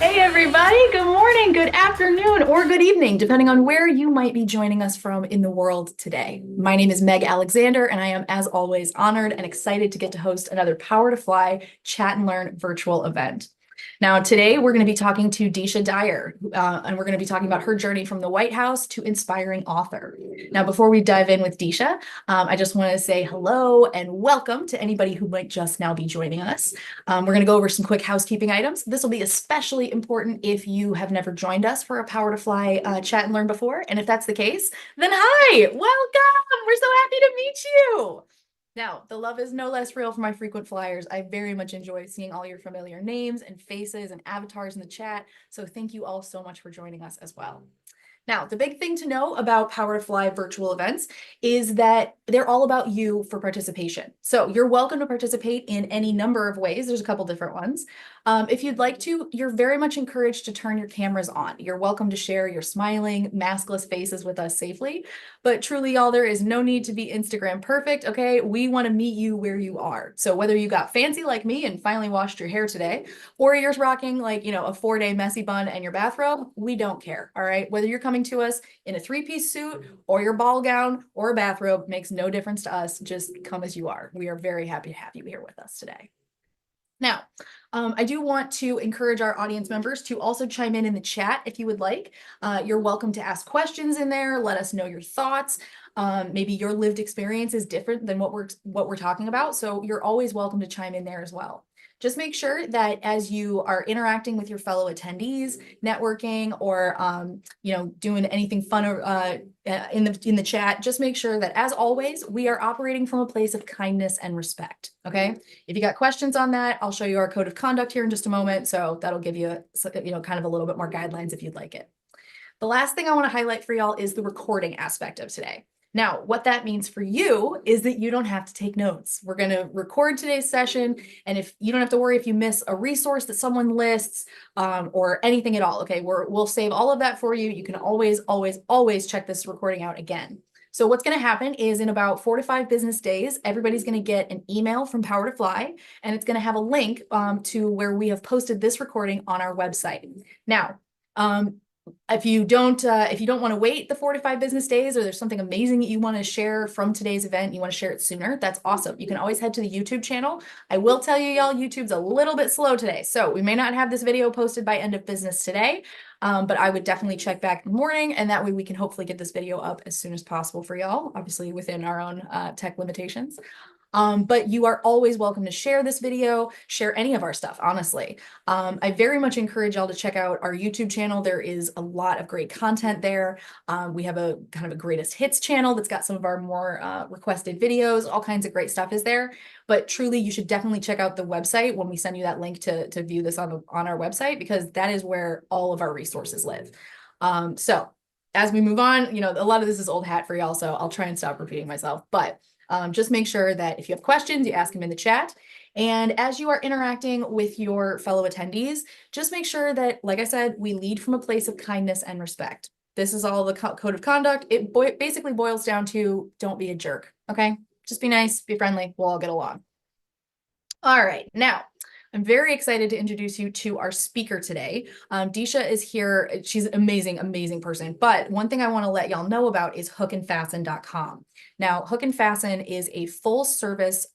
Hey, everybody. Good morning, good afternoon, or good evening, depending on where you might be joining us from in the world today. My name is Meg Alexander, and I am, as always, honored and excited to get to host another Power to Fly Chat and Learn virtual event. Now, today we're going to be talking to Deesha Dyer, and we're going to be talking about her journey from the White House to inspiring author. Now, before we dive in with Deesha, I just want to say hello and welcome to anybody who might just now be joining us. We're going to go over some quick housekeeping items. This will be especially important if you have never joined us for a Power to Fly Chat and Learn before. And if that's the case, then hi, welcome. We're so happy to meet you. Now, the love is no less real for my frequent flyers. I very much enjoy seeing all your familiar names and faces and avatars in the chat. So thank you all so much for joining us as well. Now, the big thing to know about Power to Fly virtual events is that they're all about you for participation. So you're welcome to participate in any number of ways. There's a couple different ones. If you'd like to, you're very much encouraged to turn your cameras on. You're welcome to share your smiling, maskless faces with us safely. But truly, y'all, there is no need to be Instagram perfect, okay? We want to meet you where you are. So whether you got fancy like me and finally washed your hair today, or you're rocking like, a 4-day messy bun and your bathrobe, we don't care, all right? Whether you're coming to us in a 3-piece suit or your ball gown or a bathrobe makes no difference to us. Just come as you are. We are very happy to have you here with us today. Now, I do want to encourage our audience members to also chime in the chat if you would like. You're welcome to ask questions in there. Let us know your thoughts. Maybe your lived experience is different than what we're talking about. So you're always welcome to chime in there as well. Just make sure that as you are interacting with your fellow attendees, networking, or doing anything fun in the chat, just make sure that, as always, we are operating from a place of kindness and respect. Okay. If you got questions on that, I'll show you our code of conduct here in just a moment. So that'll give you, kind of a little bit more guidelines if you'd like it. The last thing I want to highlight for y'all is the recording aspect of today. Now, what that means for you is that you don't have to take notes. We're going to record today's session, and if you don't have to worry if you miss a resource that someone lists or anything at all, okay, we'll save all of that for you. You can always, always, always check this recording out again. So what's going to happen is in about 4 to 5 business days, everybody's going to get an email from Power to Fly, and it's going to have a link to where we have posted this recording on our website. Now, if you don't want to wait the 4 to 5 business days, or there's something amazing that you want to share from today's event, you want to share it sooner, that's awesome. You can always head to the YouTube channel. I will tell you, y'all, YouTube's a little bit slow today, so we may not have this video posted by end of business today, but I would definitely check back in the morning, and that way we can hopefully get this video up as soon as possible for y'all, obviously within our own tech limitations. But you are always welcome to share this video, share any of our stuff, honestly. I very much encourage y'all to check out our YouTube channel. There is a lot of great content there. We have a kind of a greatest hits channel that's got some of our more requested videos. All kinds of great stuff is there. But truly, you should definitely check out the website when we send you that link to view this on our website, because that is where all of our resources live. So as we move on, a lot of this is old hat for y'all, so I'll try and stop repeating myself. But just make sure that if you have questions, you ask them in the chat. And as you are interacting with your fellow attendees, just make sure that, like I said, we lead from a place of kindness and respect. This is all the code of conduct. It basically boils down to don't be a jerk, okay? Just be nice, be friendly, we'll all get along. All right, now, I'm very excited to introduce you to our speaker today. Deesha is here. She's an amazing, amazing person. But one thing I want to let y'all know about is hookandfasten.com. Now, Hook and Fasten is a full service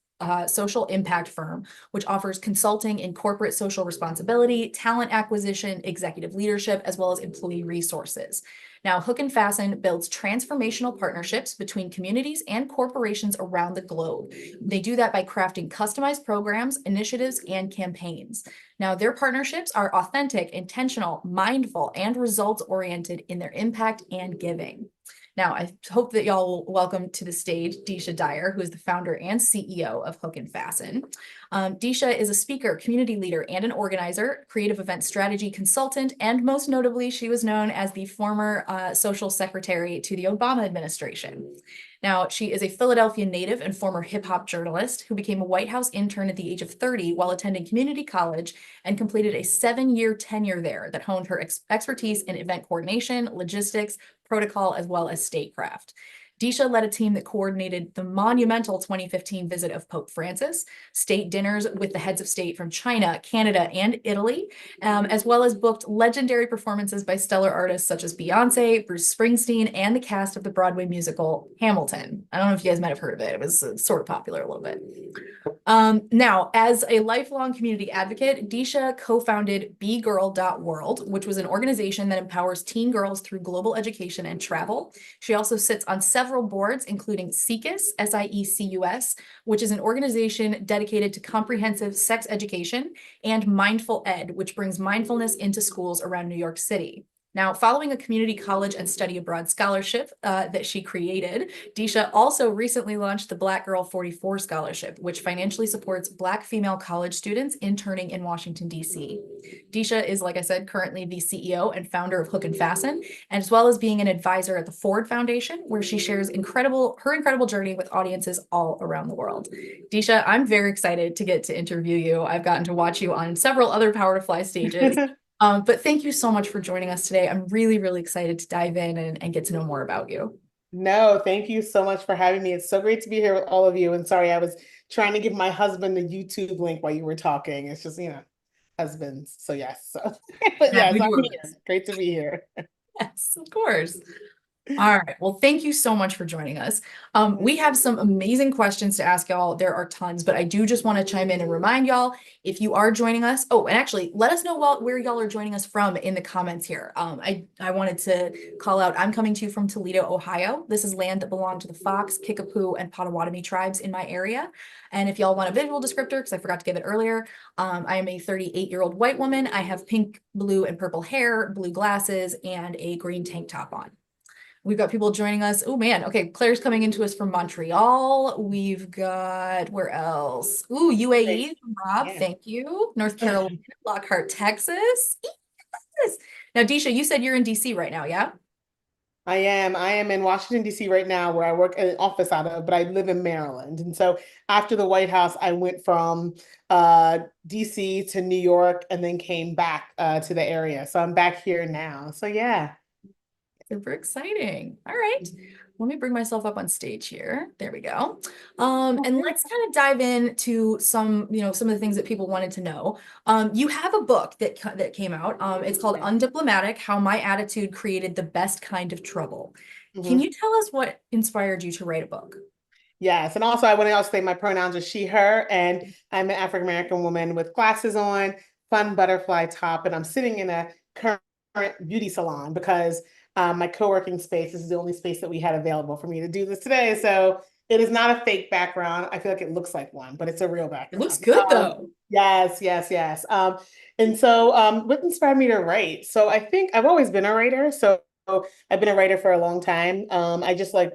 social impact firm, which offers consulting in corporate social responsibility, talent acquisition, executive leadership, as well as employee resources. Now, Hook and Fasten builds transformational partnerships between communities and corporations around the globe. They do that by crafting customized programs, initiatives, and campaigns. Now, their partnerships are authentic, intentional, mindful, and results-oriented in their impact and giving. Now, I hope that y'all will welcome to the stage Deesha Dyer, who is the founder and CEO of Hook and Fasten. Deesha is a speaker, community leader, and an organizer, creative event strategy consultant, and most notably, she was known as the former social secretary to the Obama administration. Now, she is a Philadelphia native and former hip-hop journalist who became a White House intern at the age of 30 while attending community college and completed a 7-year tenure there that honed her expertise in event coordination, logistics, protocol, as well as statecraft. Deesha led a team that coordinated the monumental 2015 visit of Pope Francis, state dinners with the heads of state from China, Canada, and Italy, as well as booked legendary performances by stellar artists such as Beyonce, Bruce Springsteen, and the cast of the Broadway musical Hamilton. I don't know if you guys might have heard of it. It was sort of popular a little bit. Now, as a lifelong community advocate, Deesha co-founded BeGirl.World, which was an organization that empowers teen girls through global education and travel. She also sits on several boards, including SIECUS, SIECUS, which is an organization dedicated to comprehensive sex education, and Mindful Ed, which brings mindfulness into schools around New York City. Now, following a community college and study abroad scholarship that she created, Deesha also recently launched the Black Girl 44 Scholarship, which financially supports Black female college students interning in Washington, D.C. Deesha is, like I said, currently the CEO and founder of Hook and Fasten, and as well as being an advisor at the Ford Foundation, where she shares her incredible journey with audiences all around the world. Deesha, I'm very excited to get to interview you. I've gotten to watch you on several other Power to Fly stages. But thank you so much for joining us today. I'm really, really excited to dive in and get to know more about you. No, thank you so much for having me. It's so great to be here with all of you. And sorry, I was trying to give my husband the YouTube link while you were talking. It's just, husbands. So yes. So, but Yeah, yes, we do I'm our here. best. Great to be here. Yes, of course. All right. Well, thank you so much for joining us. We have some amazing questions to ask y'all. There are tons, but I do just want to chime in and remind y'all if you are joining us. Oh, and actually, let us know where y'all are joining us from in the comments here. I wanted to call out. I'm coming to you from Toledo, Ohio. This is land that belonged to the Fox, Kickapoo, and Potawatomi tribes in my area. And if y'all want a visual descriptor, because I forgot to give it earlier, I am a 38-year-old white woman. I have pink, blue, and purple hair, blue glasses, and a green tank top on. We've got people joining us. Oh man. Okay. Claire's coming into us from Montreal. We've got where else? Ooh, UAE Great. from Rob. Yeah. Thank you. North Carolina, Lockhart, Texas. Yes. Now, Deesha, you said you're in DC right now, yeah? I am. I am in Washington, D.C. right now, where I work in an office out of, but I live in Maryland. And so after the White House, I went from D.C. to New York and then came back to the area. So I'm back here now. So yeah. Super exciting. All right. Let me bring myself up on stage here. There we go. And let's kind of dive into some of the things that people wanted to know. You have a book that came out. It's called Undiplomatic: How My Attitude Created the Best Kind of Trouble. Can Mhm. you tell us what inspired you to write a book? Yes. And also, I want to also say my pronouns are she, her, and I'm an African American woman with glasses on, fun butterfly top, and I'm sitting in a current beauty salon because my co-working space is the only space that we had available for me to do this today. So it is not a fake background. I feel like it looks like one, but it's a real It looks background. good though. Yes, yes, yes. And so what inspired me to write? So I think I've always been a writer. So I've been a writer for a long time. I just like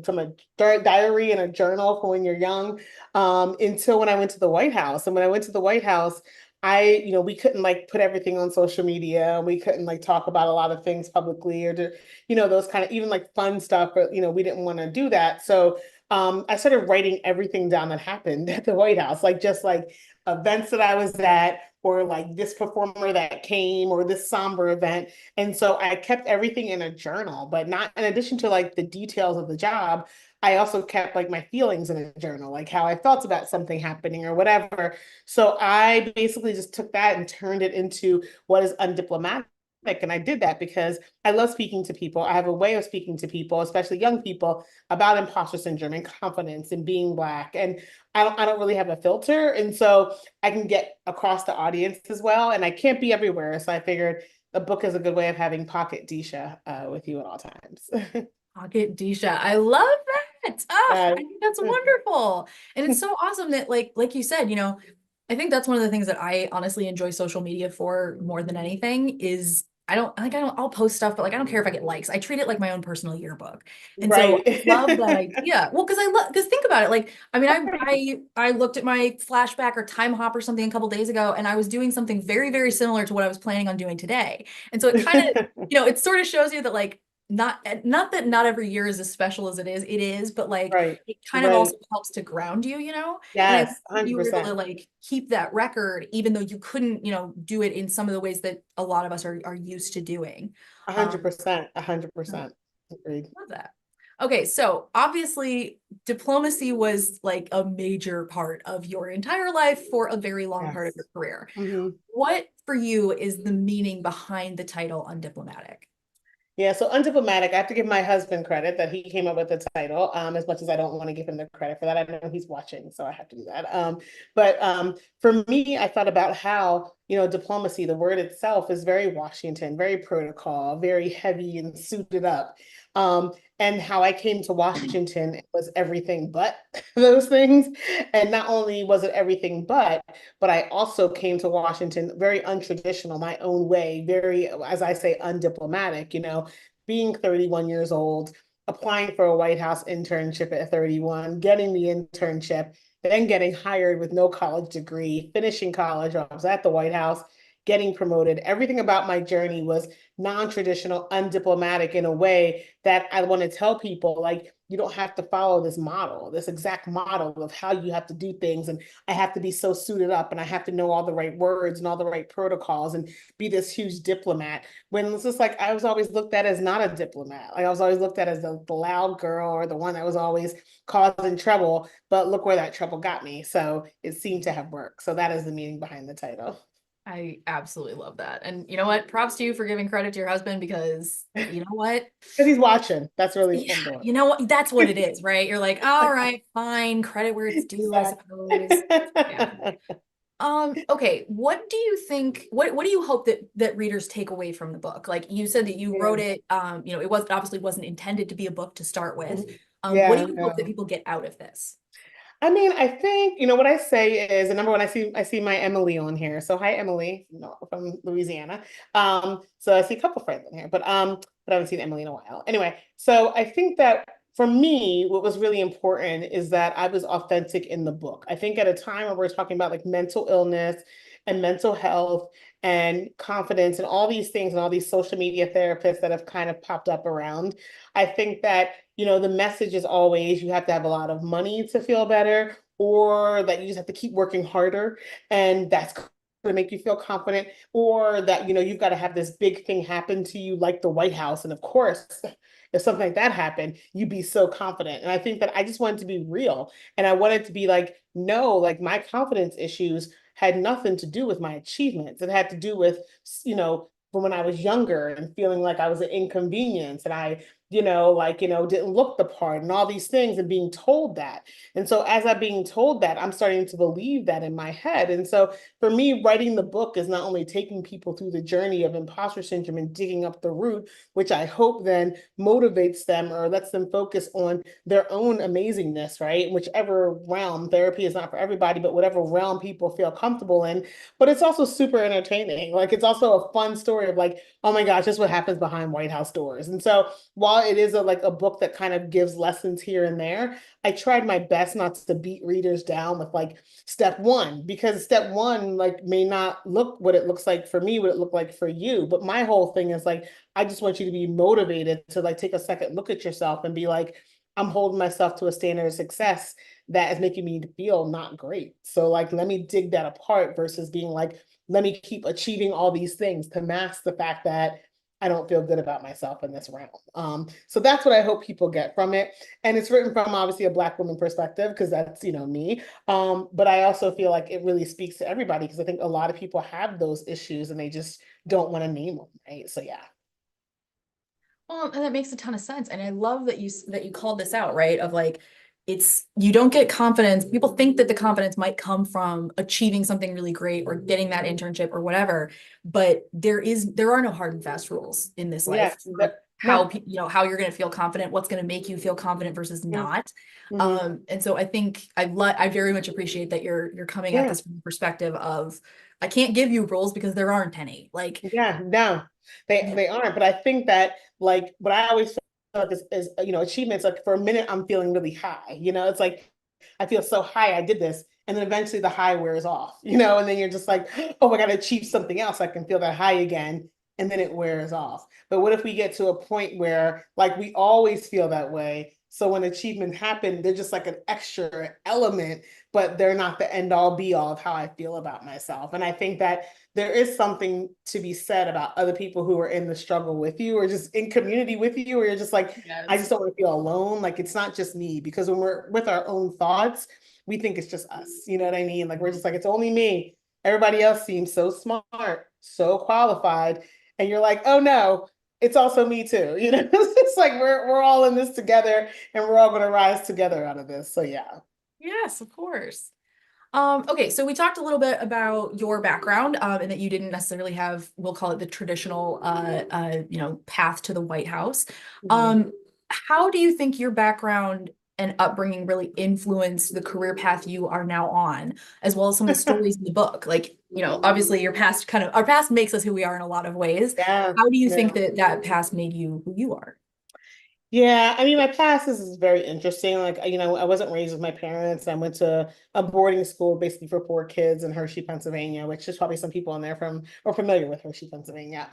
from a diary and a journal for when you're young, until when I went to the White House. And when I went to the White House, we couldn't like put everything on social media. We couldn't like talk about a lot of things publicly or to, those kind of even like fun stuff, but we didn't want to do that. So I started writing everything down that happened at the White House, like just like events that I was at, or like this performer that came, or this somber event. And so I kept everything in a journal, but not in addition to like the details of the job. I also kept like my feelings in a journal, like how I felt about something happening or whatever. So I basically just took that and turned it into what is undiplomatic. And I did that because I love speaking to people. I have a way of speaking to people, especially young people, about imposter syndrome and confidence and being Black. And I don't really have a filter. And so I can get across the audience as well. And I can't be everywhere. So I figured a book is a good way of having pocket Deesha with you at all times. Pocket Deesha. I love that. Ah, I Yes. think that's wonderful. And it's so awesome that like you said, I think that's one of the things that I honestly enjoy social media for more than anything is I'll post stuff, but like I don't care if I get likes. I treat it like my own personal yearbook. And so Right. I love that idea. Well, because think about it. Like, I mean, I looked at my flashback or time hop or something a couple days ago, and I was doing something very, very similar to what I was planning on doing today. And so it kind of, it sort of shows you that like not that not every year is as special as it is, but like Right. it kind of also Right. helps to ground you. And I think Yes, you were able 100%. to like keep that record, even though you couldn't, do it in some of the ways that a lot of us are used to doing. Um, 100%. I 100%. Agreed. love that. Okay, so obviously diplomacy was like a major part of your entire life for a very long part of Yes. your career. Mhm. What for you is the meaning behind the title Undiplomatic? Yeah, so Undiplomatic, I have to give my husband credit that he came up with the title, as much as I don't want to give him the credit for that. I know he's watching, so I have to do that. But for me, I thought about how, diplomacy, the word itself is very Washington, very protocol, very heavy and suited up. Um, and how I came to Washington was everything but those things. And not only was it everything but I also came to Washington very untraditional, my own way, very, as I say, undiplomatic, being 31 years old, applying for a White House internship at 31, getting the internship, then getting hired with no college degree, finishing college. I was at the White House, getting promoted. Everything about my journey was non-traditional, undiplomatic in a way that I want to tell people, like, you don't have to follow this model, this exact model of how you have to do things. And I have to be so suited up and I have to know all the right words and all the right protocols and be this huge diplomat. When it's just like I was always looked at as not a diplomat. Like I was always looked at as the loud girl or the one that was always causing trouble. But look where that trouble got me. So it seemed to have worked. So that is the meaning behind the title. I absolutely love that. And you know what? Props to you for giving credit to your husband because you know what? Because he's watching. That's really Yeah, important. you know what? That's what it is, right? You're like, all right, fine, credit where it's due, I Exactly. suppose. Yeah. Okay, what do you think, what do you hope that readers take away from the book? Like you said that you wrote Yeah. it, it was obviously wasn't intended to be a book to start with. What do Yeah, you hope that no. people get out of this? I mean, I think, what I say is, and number one, I see my Emily on here. So hi, Emily, from Louisiana. So I see a couple friends in here, but I haven't seen Emily in a while. Anyway, so I think that for me, what was really important is that I was authentic in the book. I think at a time where we're talking about like mental illness and mental health and confidence and all these things and all these social media therapists that have kind of popped up around, I think that the message is always you have to have a lot of money to feel better, or that you just have to keep working harder, and that's going to make you feel confident, or that you've got to have this big thing happen to you, like the White House, and of course, if something like that happened, you'd be so confident. And I think that I just wanted to be real, and I wanted to be like, no, like my confidence issues had nothing to do with my achievements. It had to do with, from when I was younger and feeling like I was an inconvenience and I didn't look the part and all these things and being told that. And so as I'm being told that, I'm starting to believe that in my head. And so for me, writing the book is not only taking people through the journey of imposter syndrome and digging up the root, which I hope then motivates them or lets them focus on their own amazingness, right? Whichever realm, therapy is not for everybody, but whatever realm people feel comfortable in. But it's also super entertaining. Like it's also a fun story of like, oh my gosh, this is what happens behind White House doors. And so while it is like a book that kind of gives lessons here and there, I tried my best not to beat readers down with like step one, because step one like may not look what it looks like for me, what it looked like for you. But my whole thing is like, I just want you to be motivated to like take a second look at yourself and be like, I'm holding myself to a standard of success that is making me feel not great. So like, let me dig that apart versus being like, let me keep achieving all these things to mask the fact that I don't feel good about myself in this realm. So that's what I hope people get from it. And it's written from obviously a Black woman perspective, because that's, me. But I also feel like it really speaks to everybody, because I think a lot of people have those issues and they just don't want to name them, right? So yeah. Well, and that makes a ton of sense. And I love that you called this out, right? Of like, it's you don't get confidence. People think that the confidence might come from achieving something really great or getting that internship or whatever, but there are no hard and fast rules in this Yeah. life for how No. how you're going to feel confident, what's going to make you feel confident versus not. Mm-hmm. And so I think I very much appreciate that you're coming at Yeah. this from the perspective of I can't give you rules because there aren't any. Like, Yeah, no, they aren't. But I think that like what I always feel like is achievements. Like for a minute, I'm feeling really high. It's like I feel so high. I did this, and then eventually the high wears off. And then you're just like, oh, I got to achieve something else. I can feel that high again, and then it wears off. But what if we get to a point where like we always feel that way? So when achievements happen, they're just like an extra element, but they're not the end all be all of how I feel about myself. And I think that there is something to be said about other people who are in the struggle with you or just in community with you, or you're just like, I Yes. just don't want to feel alone. Like it's not just me, because when we're with our own thoughts, we think it's just us. You know what I mean? Like we're just like, it's only me. Everybody else seems so smart, so qualified. And you're like, oh no, it's also me too. You know, it's like we're all in this together and we're all gonna rise together out of this. So yeah. Yes, of course. Okay, so we talked a little bit about your background, and that you didn't necessarily have, we'll call it the traditional, path to the White House. Mhm. Um, how do you think your background and upbringing really influenced the career path you are now on, as well as some of the stories in the book? Like, obviously our past makes us who we are in a lot of ways. Yeah. How do you think Yeah. that that past made you who you are? Yeah, I mean, my past is very interesting. Like, I wasn't raised with my parents. I went to a boarding school basically for poor kids in Hershey, Pennsylvania, which is probably some people in there from or familiar with Hershey, Pennsylvania.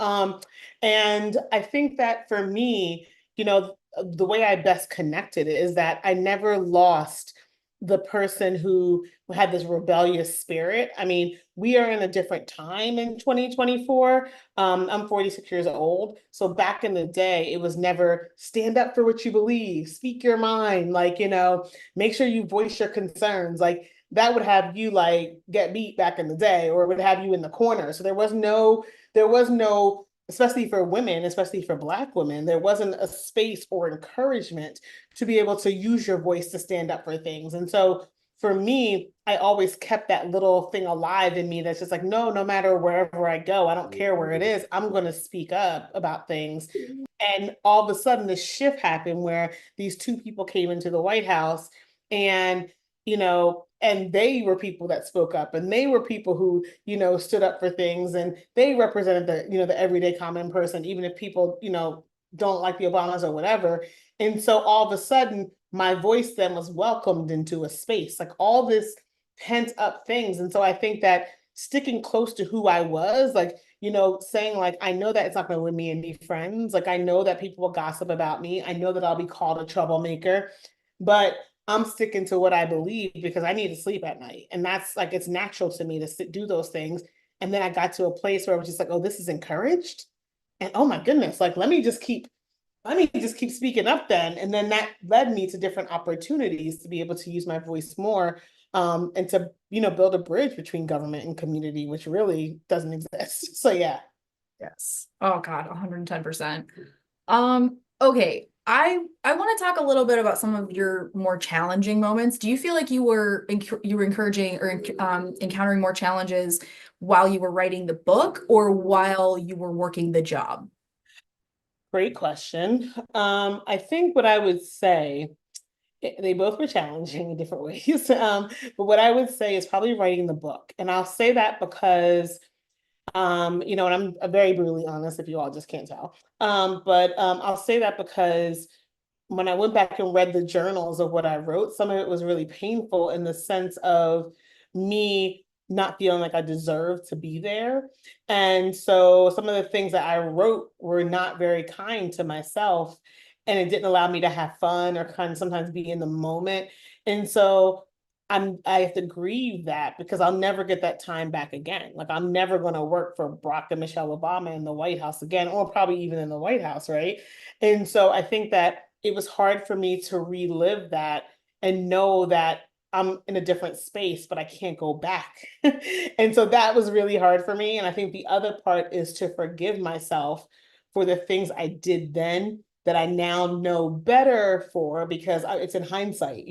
And I think that for me, the way I best connected is that I never lost the person who had this rebellious spirit. I mean, we are in a different time in 2024. I'm 46 years old. So back in the day, it was never stand up for what you believe, speak your mind, like, make sure you voice your concerns. Like that would have you like get beat back in the day, or it would have you in the corner. So there was no, especially for women, especially for Black women, there wasn't a space or encouragement to be able to use your voice to stand up for things. And so for me, I always kept that little thing alive in me that's just like, no, no matter wherever I go, I don't care where it is, I'm going to speak up about things. And all of a sudden, this shift happened where these two people came into the White House, and, and they were people that spoke up, and they were people who, stood up for things, and they represented the everyday common person, even if people, don't like the Obamas or whatever. And so all of a sudden, my voice then was welcomed into a space, like all this pent up things. And so I think that sticking close to who I was, like, saying like, I know that it's not going to win me any friends. Like, I know that people will gossip about me. I know that I'll be called a troublemaker, but I'm sticking to what I believe because I need to sleep at night. And that's like, it's natural to me to do those things. And then I got to a place where I was just like, oh, this is encouraged. And oh my goodness, like, let me just keep speaking up then. And then that led me to different opportunities to be able to use my voice more, and to, build a bridge between government and community, which really doesn't exist. So yeah. Yes. Oh God, 110%. Okay. I want to talk a little bit about some of your more challenging moments. Do you feel like you were encouraging or encountering more challenges while you were writing the book or while you were working the job? Great question. I think what I would say, they both were challenging in different ways. But what I would say is probably writing the book. And I'll say that because, and I'm very brutally honest if you all just can't tell. But I'll say that because when I went back and read the journals of what I wrote, some of it was really painful in the sense of me not feeling like I deserved to be there. And so some of the things that I wrote were not very kind to myself, and it didn't allow me to have fun or kind of sometimes be in the moment. And so I have to grieve that because I'll never get that time back again. Like I'm never going to work for Barack and Michelle Obama in the White House again, or probably even in the White House, right? And so I think that it was hard for me to relive that and know that I'm in a different space, but I can't go back. And so that was really hard for me. And I think the other part is to forgive myself for the things I did then that I now know better for because it's in hindsight.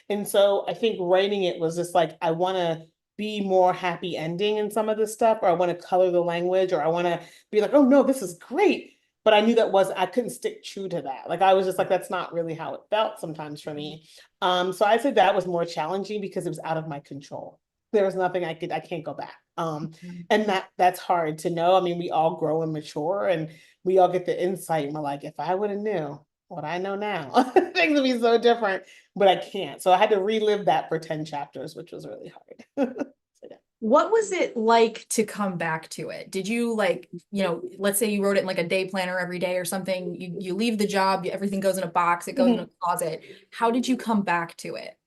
And so I think writing it was just like, I want to be more happy ending in some of this stuff, or I want to color the language, or I want to be like, oh no, this is great. But I knew I couldn't stick true to that. Like I was just like, that's not really how it felt sometimes for me. So I said that was more challenging because it was out of my control. There was nothing I can't go back. And that's hard to know. I mean, we all grow and mature, and we all get the insight, and we're like, if I would have knew what I know now, things would be so different, but I can't. So I had to relive that for 10 chapters, which was really hard. So, yeah. What was it like to come back to it? Did you like, let's say you wrote it in like a day planner every day or something, you leave the job, everything goes in a box, it goes in a closet. How did you come back to it?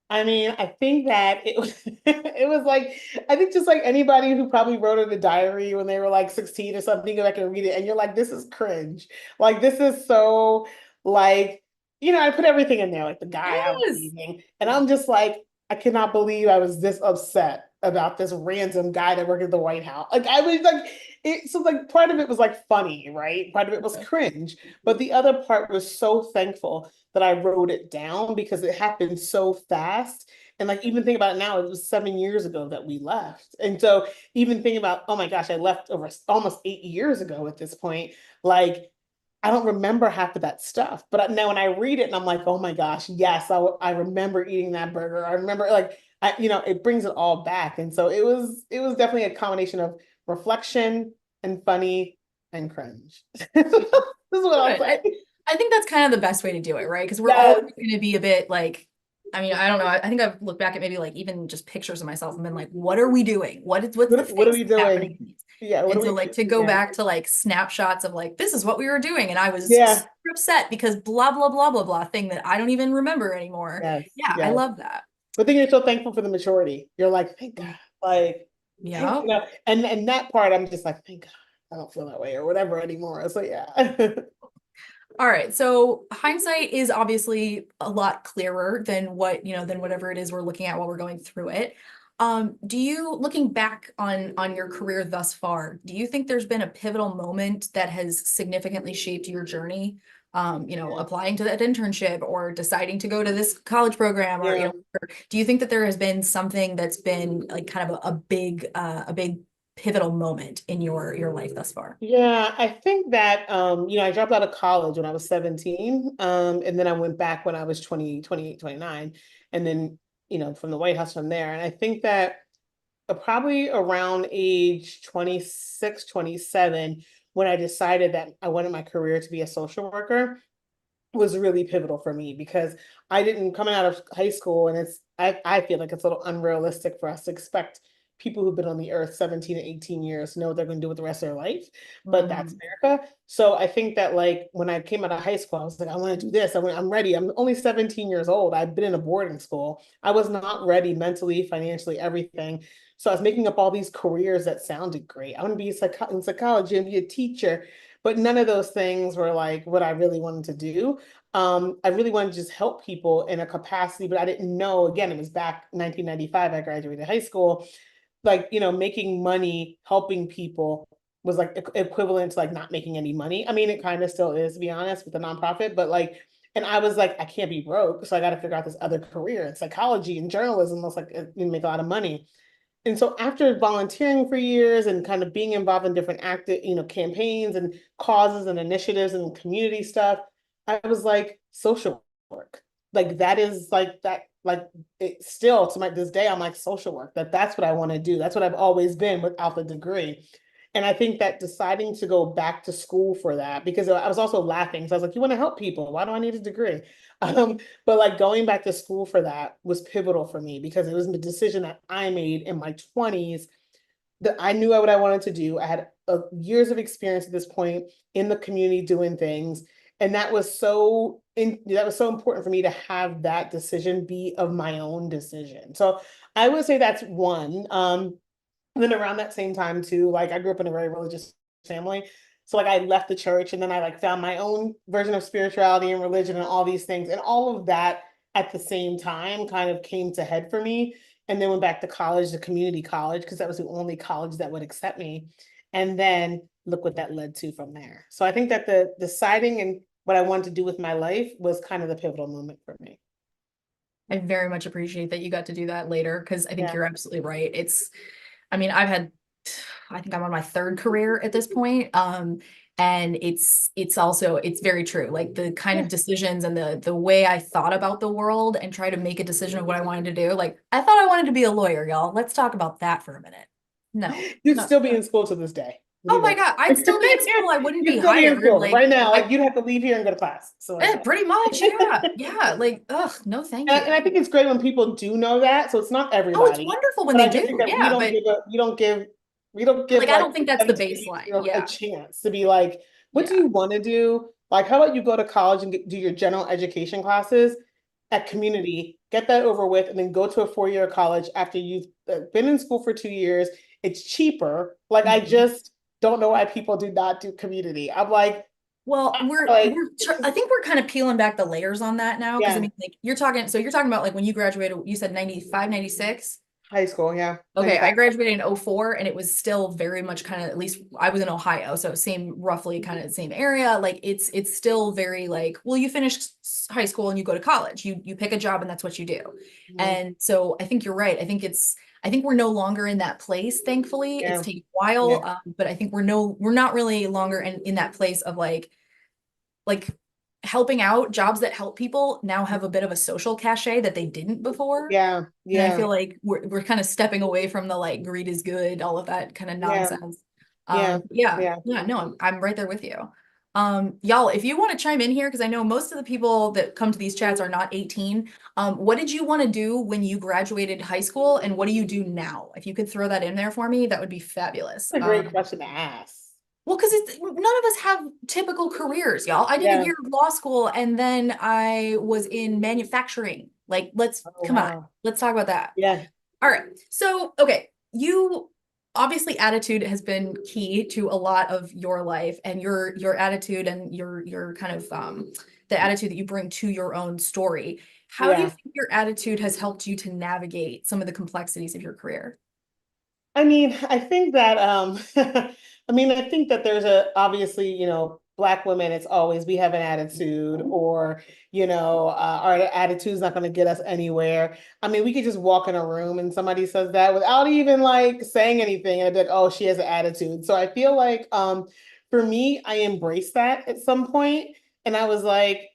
I mean, I think that it was it was like I think just like anybody who probably wrote in a diary when they were like 16 or something, you go back and read it and you're like, this is cringe. Like this is so like, I put everything in there, like the guy I was Yes. dating. And I'm just like, I cannot believe I was this upset about this random guy that worked at the White House. Like I was like so like part of it was like funny, right? Part of it was cringe. But the other part was so thankful that I wrote it down because it happened so fast. And like even think about it now, it was 7 years ago that we left. And so even thinking about, oh my gosh, I left over almost 8 years ago at this point. Like I don't remember half of that stuff. But now when I read it and I'm like, oh my gosh, yes, I remember eating that burger. I remember like it brings it all back. And so it was definitely a combination of reflection and funny and cringe. This is what I'll Good. say. I think that's kind of the best way to do it, right? Because we're all Yes. going to be a bit like, I mean, I don't know. I think I've looked back at maybe like even just pictures of myself and been like, what are we doing? What's the What are face we that's happening doing? in these? Yeah, what And are so we like doing? to go Yeah. back to like snapshots of like, this is what we were doing. And I was Yeah. super upset because blah, blah, blah, blah, blah thing that I don't even remember anymore. Yes. Yeah, I Yes. love that. But then you're so thankful for the maturity. You're like, thank God. Like, thank Yeah. and that part I'm just like, thank God. I don't feel that way or whatever anymore. So yeah. All right. So hindsight is obviously a lot clearer than than whatever it is we're looking at while we're going through it. Do you, looking back on your career thus far, do you think there's been a pivotal moment that has significantly shaped your journey? Applying to that internship or deciding to go to this college program or, Yeah. or do you think that there has been something that's been like kind of a big pivotal moment in your life thus far? Yeah, I think that I dropped out of college when I was 17. And then I went back when I was 20, 28, 29, and then, from the White House from there. And I think that probably around age 26, 27, when I decided that I wanted my career to be a social worker, was really pivotal for me because I didn't coming out of high school and I feel like it's a little unrealistic for us to expect people who've been on the earth 17 to 18 years to know what they're going to do with the rest of their life. But that's Mhm. America. So I think that like when I came out of high school, I was like, I want to do this. I'm ready. I'm only 17 years old. I've been in a boarding school. I was not ready mentally, financially, everything. So I was making up all these careers that sounded great. I want to be in psychology and be a teacher, but none of those things were like what I really wanted to do. I really wanted to just help people in a capacity, but I didn't know, again, it was back 1995, I graduated high school, like, making money, helping people was like equivalent to like not making any money. I mean, it kind of still is, to be honest, with the nonprofit, but like, and I was like, I can't be broke. So I got to figure out this other career in psychology and journalism. Looks like you make a lot of money. And so after volunteering for years and kind of being involved in different active, campaigns and causes and initiatives and community stuff, I was like, social work. Like that is like that, like it still to this day, I'm like social work. That's what I want to do. That's what I've always been without the degree. And I think that deciding to go back to school for that, because I was also laughing. So I was like, you want to help people. Why do I need a degree? But like going back to school for that was pivotal for me because it was a decision that I made in my 20s that I knew what I wanted to do. I had years of experience at this point in the community doing things. And that was so important for me to have that decision be of my own decision. So I would say that's one. And then around that same time too, like I grew up in a very religious family. So like I left the church and then I like found my own version of spirituality and religion and all these things. And all of that at the same time kind of came to head for me. And then went back to college, the community college, because that was the only college that would accept me. And then look what that led to from there. So I think that the deciding and what I wanted to do with my life was kind of the pivotal moment for me. I very much appreciate that you got to do that later because I think Yeah. you're absolutely right. I mean, I think I'm on my third career at this point. And it's very true. Like the kind of Yeah. decisions and the way I thought about the world and try to make a decision of what I wanted to do. Like I thought I wanted to be a lawyer, y'all. Let's talk about that for a minute. No, You'd no, still be in school to this day. Oh leave my it. God, I'd still be in school. I wouldn't You'd be still be in hired. school Like right now. I, Like you'd have to leave here and go to class. So like pretty much, yeah, yeah. Like, ugh, no, thank and I you. think it's great when people do know that. So it's not Oh, it's everybody, wonderful when but they I just think do. that Yeah, but we don't give like, I like don't think that's the 17-year baseline. olds a Yeah, chance to be like, what do yeah. you want to do? Like, how about you go to college and do your general education classes at community, get that over with, and then go to a 4-year college after you've been in school for 2 years. It's cheaper. Like, I Mhm. just don't know why people do not do community. I'm Well, like, it's I just, think we're kind of peeling back the layers on that now. Cause I yeah, mean, like you're talking about like when you graduated, you said 95, 96. high school, yeah, Okay, 95. I graduated in '04, and it was still very much kind of, at least I was in Ohio, so same, roughly kind of the same area. Like it's still very like, well, you finish high school and you go to college. You pick a job and that's what you do. Mhm. And so I think you're right. I think we're no longer in that place, thankfully. It's Yeah, taken a while, yeah, but I think we're not really longer in that place of like helping out. Jobs that help people now have a bit of a social cachet that they didn't before. yeah, And I yeah, feel like we're kind of stepping away from the like greed is good, all of that kind of yeah, nonsense. yeah, Yeah, yeah. yeah, no, I'm right there with you. Y'all, if you want to chime in here, because I know most of the people that come to these chats are not 18. What did you want to do when you graduated high school, and what do you do now? If you could throw that in there for me, that would be fabulous. That's a great question to ask. Well, because none of us have typical careers, y'all. I did a Yeah. year of law school and then I was in manufacturing. Like, Oh, come on, wow. let's talk about that. Yeah. All right. So, okay, you obviously attitude has been key to a lot of your life, and your attitude and your kind of the attitude that you bring to your own story. How do you Yeah. think your attitude has helped you to navigate some of the complexities of your career? I mean, I think that I mean, I think that there's a obviously, Black women, it's always we have an attitude, or our attitude's not going to get us anywhere. I mean, we could just walk in a room and somebody says that without even like saying anything, and I'd be like, oh, she has an attitude. So I feel like for me, I embraced that at some point, and I was like,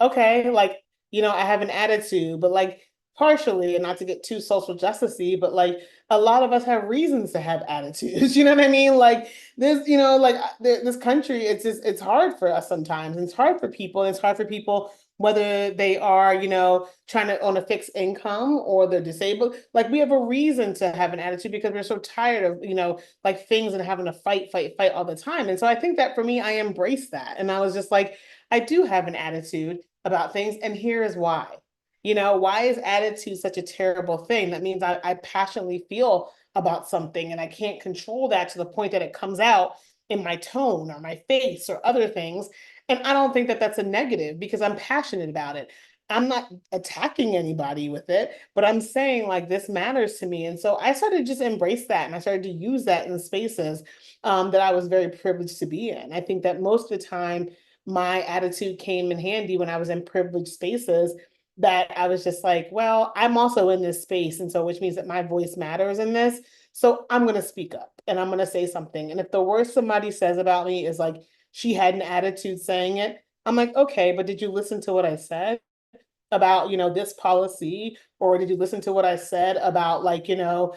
okay, like, I have an attitude, but like partially, and not to get too social justicey, but like a lot of us have reasons to have attitudes. You know what I mean? Like this, this country, it's hard for us sometimes. And it's hard for people. And it's hard for people whether they are, trying to on a fixed income or they're disabled. Like we have a reason to have an attitude because we're so tired of, like things and having to fight, fight, fight all the time. And so I think that for me, I embraced that. And I was just like, I do have an attitude about things, and here is why. Why is attitude such a terrible thing? That means I passionately feel about something and I can't control that to the point that it comes out in my tone or my face or other things. And I don't think that that's a negative because I'm passionate about it. I'm not attacking anybody with it, but I'm saying like this matters to me. And so I started to just embrace that, and I started to use that in spaces that I was very privileged to be in. I think that most of the time, my attitude came in handy when I was in privileged spaces, that I was just like, well, I'm also in this space. And so, which means that my voice matters in this. So I'm going to speak up and I'm going to say something. And if the worst somebody says about me is like, she had an attitude saying it, I'm like, okay, but did you listen to what I said about, this policy? Or did you listen to what I said about like, income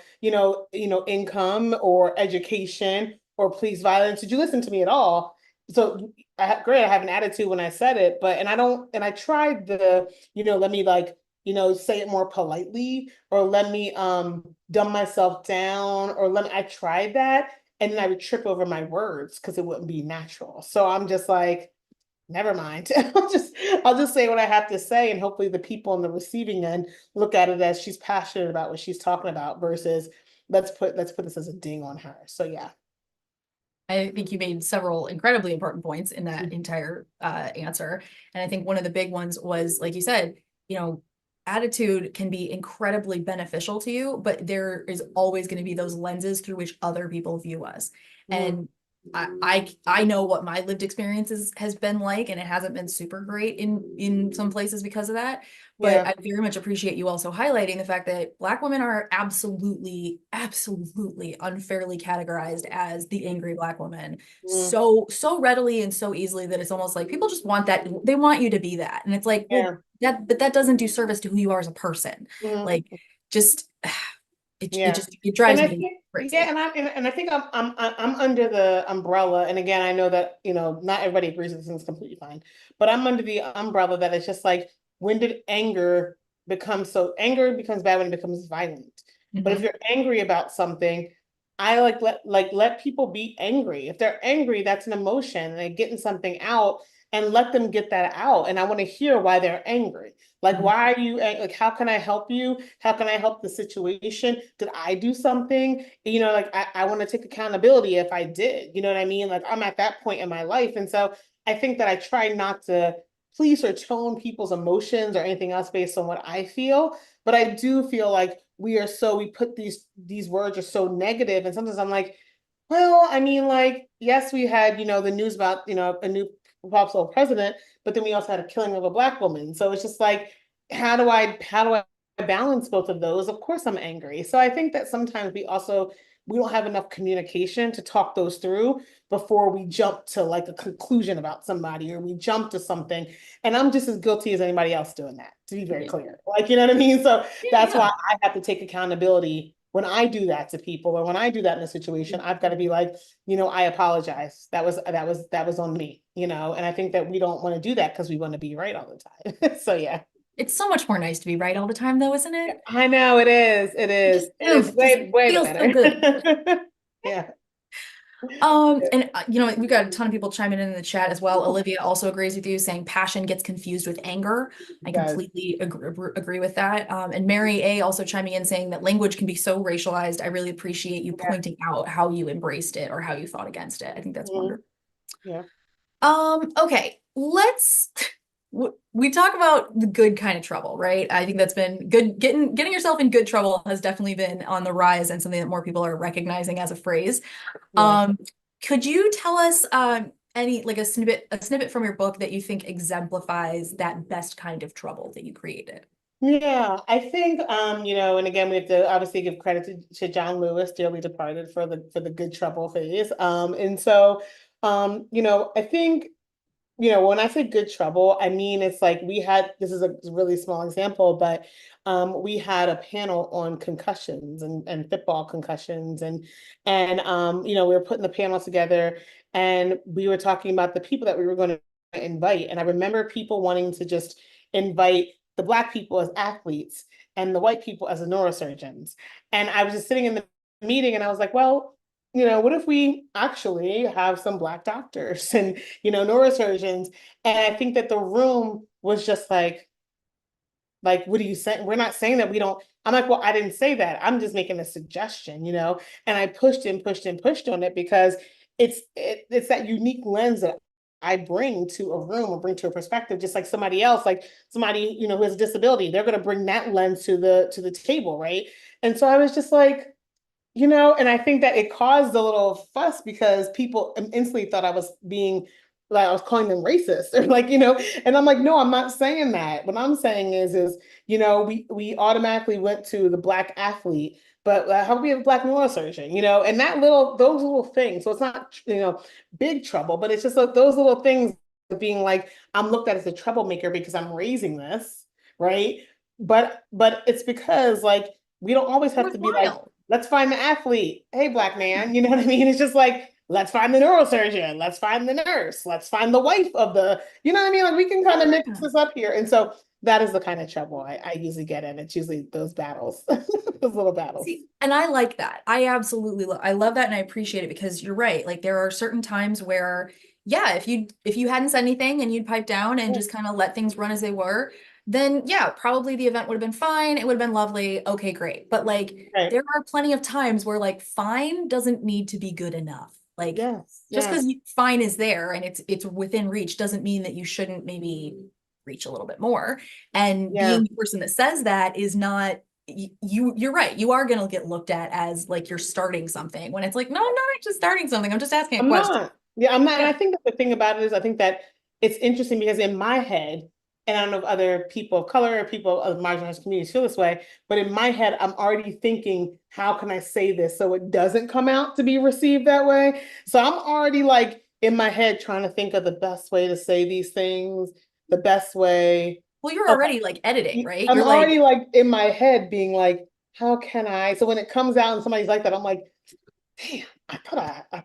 or education or police violence? Did you listen to me at all? So great, I have an attitude when I said it, but and I tried let me like, say it more politely, or let me dumb myself down, or I tried that, and then I would trip over my words because it wouldn't be natural. So I'm just like, never mind. I'll just say what I have to say, and hopefully the people on the receiving end look at it as she's passionate about what she's talking about versus let's put this as a ding on her. So yeah. I think you made several incredibly important points in that entire answer. And I think one of the big ones was, like you said, you know, attitude can be incredibly beneficial to you, but there is always going to be those lenses through which other people view us. Mm, And I know what my lived experiences has been like, and it hasn't been super great in some places because of that. But yeah. I very much appreciate you also highlighting the fact that Black women are absolutely, absolutely unfairly categorized as the angry Black woman Mm, so readily and so easily that it's almost like people just want that. They want you to be that. And it's like, well, yeah. but that doesn't do service to who you are as a person. Mm, Like, just Yeah. it And drives I me think, yeah, crazy. and I think I'm under the umbrella. And again, I know that, not everybody agrees with this and it's completely fine. But I'm under the umbrella that it's just like, when did anger becomes bad when it becomes violent. But if Mhm. you're angry about something, I let people be angry. If they're angry, that's an emotion and they're getting something out, and let them get that out. And I want to hear why they're angry. Like, Mhm. why are you like, how can I help you? How can I help the situation? Did I do something? Like I want to take accountability if I did, you know what I mean? Like I'm at that point in my life. And so I think that I try not to police or tone people's emotions or anything else based on what I feel. But I do feel like we put these words are so negative. And sometimes I'm like, well, I mean, like, yes, we had, the news about, a new possible president, but then we also had a killing of a Black woman. So it's just like, how do I balance both of those? Of course I'm angry. So I think that sometimes we don't have enough communication to talk those through before we jump to like a conclusion about somebody, or we jump to something. And I'm just as guilty as anybody else doing that, to be very Yeah. clear. Like, you know what I mean? So Yeah, that's yeah. why I have to take accountability when I do that to people, or when I do that in a situation. I've got to be like, I apologize. That was on me, and I think that we don't want to do that because we want to be right all the time. So yeah. It's so much more nice to be right all the time, though, isn't it? I know it is. It It is. just, It is oof, just way feels so better. good. Yeah. And we've got a ton of people chiming in the chat as well. Olivia also agrees with you, saying passion gets confused with anger. I It does. completely agree with that. And Mary A also chiming in, saying that language can be so racialized. I really appreciate you Yeah. pointing out how you embraced it or how you fought against it. I think that's Mhm. wonderful. Yeah. Okay, we talk about the good kind of trouble, right? I think that's been good. Getting yourself in good trouble has definitely been on the rise and something that more people are recognizing as a phrase. Yeah. Um, could you tell us any like a snippet from your book that you think exemplifies that best kind of trouble that you created? Yeah, I think and again we have to obviously give credit to John Lewis, dearly departed, for the good trouble phase. And so I think when I say good trouble, I mean, it's like this is a really small example, but we had a panel on concussions and football concussions, and we were putting the panel together, and we were talking about the people that we were going to invite. And I remember people wanting to just invite the Black people as athletes and the white people as the neurosurgeons. And I was just sitting in the meeting and I was like, well, what if we actually have some Black doctors and, neurosurgeons? And I think that the room was just like, what are you saying? We're not saying that we don't. I'm like, well, I didn't say that. I'm just making a suggestion. And I pushed and pushed and pushed on it because it's that unique lens that I bring to a room or bring to a perspective, just like somebody else, like somebody, who has a disability, they're going to bring that lens to the table, right? And so I was just like, and I think that it caused a little fuss because people instantly thought I was being like I was calling them racist or like, and I'm like, no, I'm not saying that. What I'm saying is, we automatically went to the Black athlete, but how do we have a Black neurosurgeon, and those little things. So it's not, big trouble, but it's just like those little things of being like, I'm looked at as a troublemaker because I'm raising this, right? But it's because like we don't always have to be like, Worthwhile. let's find the athlete. Hey, Black man, you know what I mean? It's just like, let's find the neurosurgeon. Let's find the nurse. Let's find the wife of you know what I mean? Like we can kind of mix Yeah. this up here. And so that is the kind of trouble I usually get in. It's usually those battles, those little battles. See, and I like that. I love that and I appreciate it because you're right. Like there are certain times where, yeah, if you hadn't said anything and you'd pipe down and Yeah, just kind of let things run as they were, then yeah, probably the event would have been fine. It would have been lovely. Okay, great. But like right. there are plenty of times where like fine doesn't need to be good enough. Like Yes. just Yeah. because fine is there and it's within reach doesn't mean that you shouldn't maybe reach a little bit more. And Yeah. being the person that says that is not you're right. You are going to get looked at as like you're starting something when it's like, no, I'm not actually starting something. I'm just asking a I'm question. not. Yeah, I'm not. And Yeah. I think that the thing about it is, I think that it's interesting because in my head, and I don't know if other people of color or people of marginalized communities feel this way, but in my head, I'm already thinking, how can I say this so it doesn't come out to be received that way? So I'm already like in my head trying to think of the best way to say these things, the best way. Well, you're Okay, already like editing, right? I'm You're like, already like in my head being like, how can I? So when it comes out and somebody's like that, I'm like, damn, I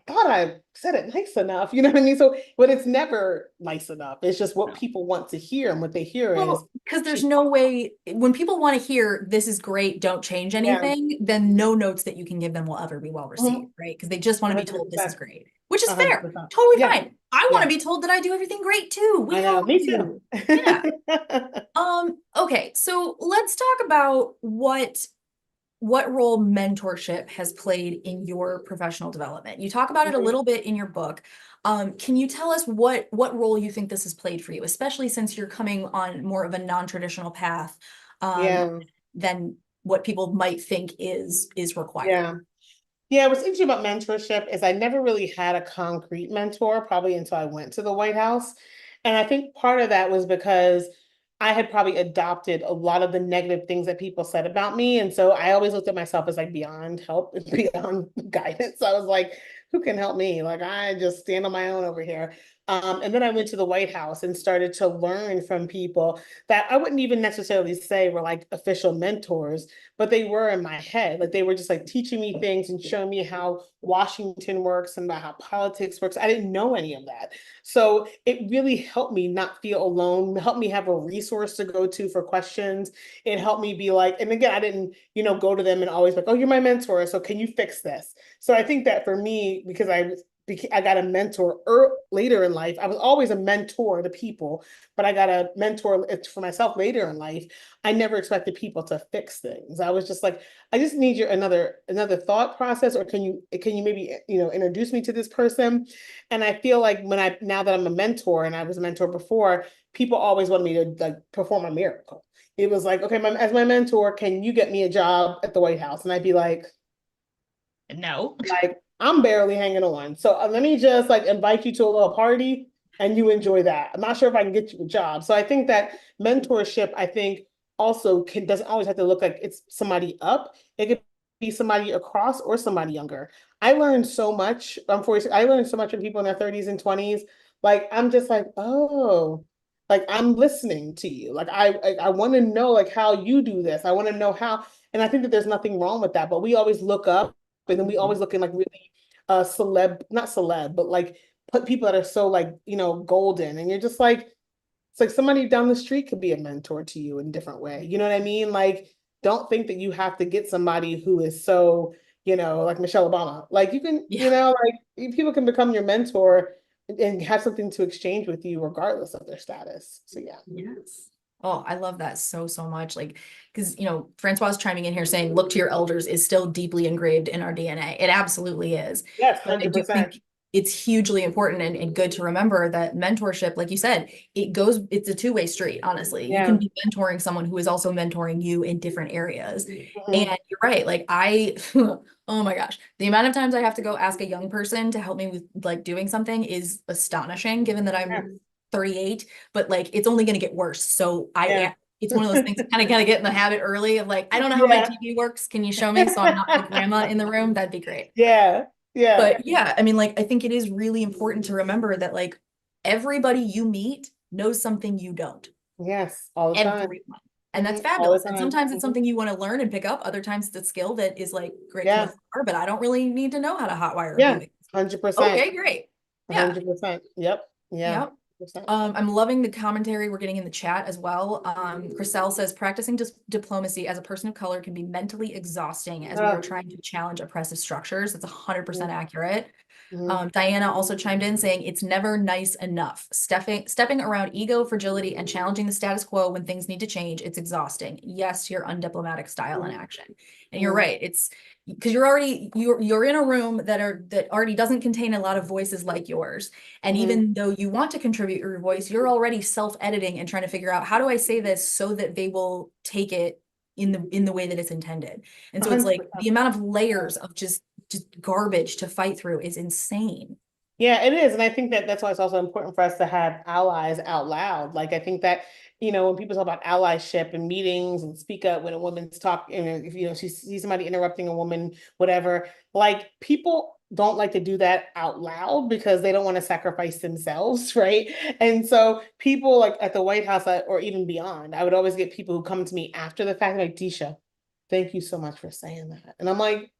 thought I said it nice enough. You know what I mean? So, but it's never nice enough. It's just what people want to hear. And what they hear is, Well, because there's she, no way when people want to hear this is great, don't change yeah, anything, then no notes that you can give them will ever be well received, mhm, right? Because they just want to be told this is 100%, great, which is fair, 100%. totally Yeah, fine. I want yeah, to be told that I do everything great too. I We know. all Me too. do. Yeah. Okay, so let's talk about what role mentorship has played in your professional development. You talk about it a Mhm. little bit in your book. Can you tell us what role you think this has played for you, especially since you're coming on more of a non-traditional path Yeah, than what people might think is required? yeah. Yeah, what's interesting about mentorship is I never really had a concrete mentor, probably until I went to the White House. And I think part of that was because I had probably adopted a lot of the negative things that people said about me. And so I always looked at myself as like beyond help and beyond guidance. So I was like, who can help me? Like I just stand on my own over here. And then I went to the White House and started to learn from people that I wouldn't even necessarily say were like official mentors, but they were in my head. Like they were just like teaching me things and showing me how Washington works and about how politics works. I didn't know any of that. So it really helped me not feel alone, helped me have a resource to go to for questions. It helped me be like, and again, I didn't, go to them and always like, oh, you're my mentor. So can you fix this? So I think that for me, because I got a mentor later in life. I was always a mentor to people, but I got a mentor for myself later in life. I never expected people to fix things. I was just like, I just need your another thought process, or can you maybe introduce me to this person? And I feel like now that I'm a mentor and I was a mentor before, people always wanted me to like perform a miracle. It was like, okay, as my mentor, can you get me a job at the White House? And I'd be No. like, I'm barely hanging on. So let me just like invite you to a little party and you enjoy that. I'm not sure if I can get you a job. So I think that mentorship, I think also doesn't always have to look like it's somebody up. It could be somebody across or somebody younger. I learned so much. I'm 40. I learned so much from people in their 30s and 20s. Like I'm just like, oh, like I'm listening to you. Like I want to know like how you do this. I want to know how, and I think that there's nothing wrong with that. But we always look up and then we always look in like really celeb, not celeb, but like put people that are so like, golden. And you're just like, it's like somebody down the street could be a mentor to you in a different way. You know what I mean? Like, don't think that you have to get somebody who is so, like Michelle Obama. Like you can, Yeah. like people can become your mentor and have something to exchange with you regardless of their status. So yeah. Yes. Oh, I love that so, so much. Like, because, Francois chiming in here saying, look to your elders is still deeply engraved in our DNA. It absolutely is. Yes, But I do 100%. think it's hugely important and good to remember that mentorship, like you said, it's a two-way street, honestly. You can Yeah. be mentoring someone who is also mentoring you in different areas. And Mhm. you're right. Like oh my gosh, the amount of times I have to go ask a young person to help me with like doing something is astonishing, given that Yeah. I'm 38, but like it's only going to get worse. So Yeah. it's one of those things kind of gotta get in the habit early of like, I don't know how my Yeah. TV works. Can you show me so I'm not the grandma in the room? That'd be great. Yeah. Yeah. But yeah, I mean, like, I think it is really important to remember that like everybody you meet knows something you don't. Yes. All the time. Everyone. And that's All the fabulous. And time. sometimes it's something you want to learn and pick up. Other times it's a skill that is like great from Yeah. afar, but I don't really need to know how to hotwire a Yeah. Vuvix. 100%. Okay, great. Yeah. 100%. Yep. Yeah. Yeah. 100%. I'm loving the commentary we're getting in the chat as well. Chriselle says practicing diplomacy as a person of color can be mentally exhausting as we are Ah, trying to challenge oppressive structures. That's 100% mhm, accurate. mhm, Diana also chimed in saying it's never nice enough. Stepping around ego, fragility, and challenging the status quo when things need to change. It's exhausting. Yes, your undiplomatic style in mhm, action. And you're mhm, right. It's because you're in a room that already doesn't contain a lot of voices like yours. And mhm, even though you want to contribute your voice, you're already self-editing and trying to figure out how do I say this so that they will take it in the way that it's intended. And so it's like 100%. the amount of layers of just garbage to fight through is insane. Yeah, it is. And I think that that's why it's also important for us to have allies out loud. Like, I think that, when people talk about allyship and meetings and speak up when a woman's talking, if, she sees somebody interrupting a woman, whatever, like people don't like to do that out loud because they don't want to sacrifice themselves, right? And so people like at the White House or even beyond, I would always get people who come to me after the fact, like, Deesha, thank you so much for saying that. And I'm like,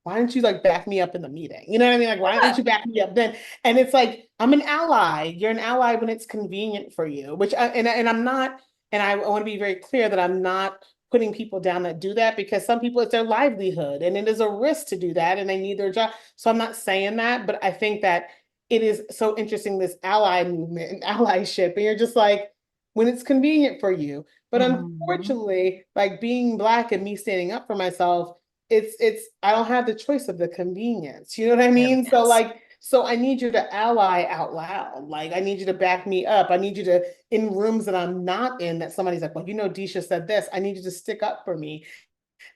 why don't you like back me up in the meeting? You know what I mean? Like, why don't Yeah. you back me up then? And it's like, I'm an ally. You're an ally when it's convenient for you, and I'm not, and I want to be very clear that I'm not putting people down that do that, because some people, it's their livelihood and it is a risk to do that and they need their job. So I'm not saying that, but I think that it is so interesting, this ally movement and allyship. And you're just like, when it's convenient for you. But Mhm. unfortunately, like being Black and me standing up for myself, it's I don't have the choice of the convenience. You know what I There, mean? So yes. like, so I need you to ally out loud. Like I need you to back me up. I need you to, in rooms that I'm not in, that somebody's like, well, you know, Deesha said this. I need you to stick up for me.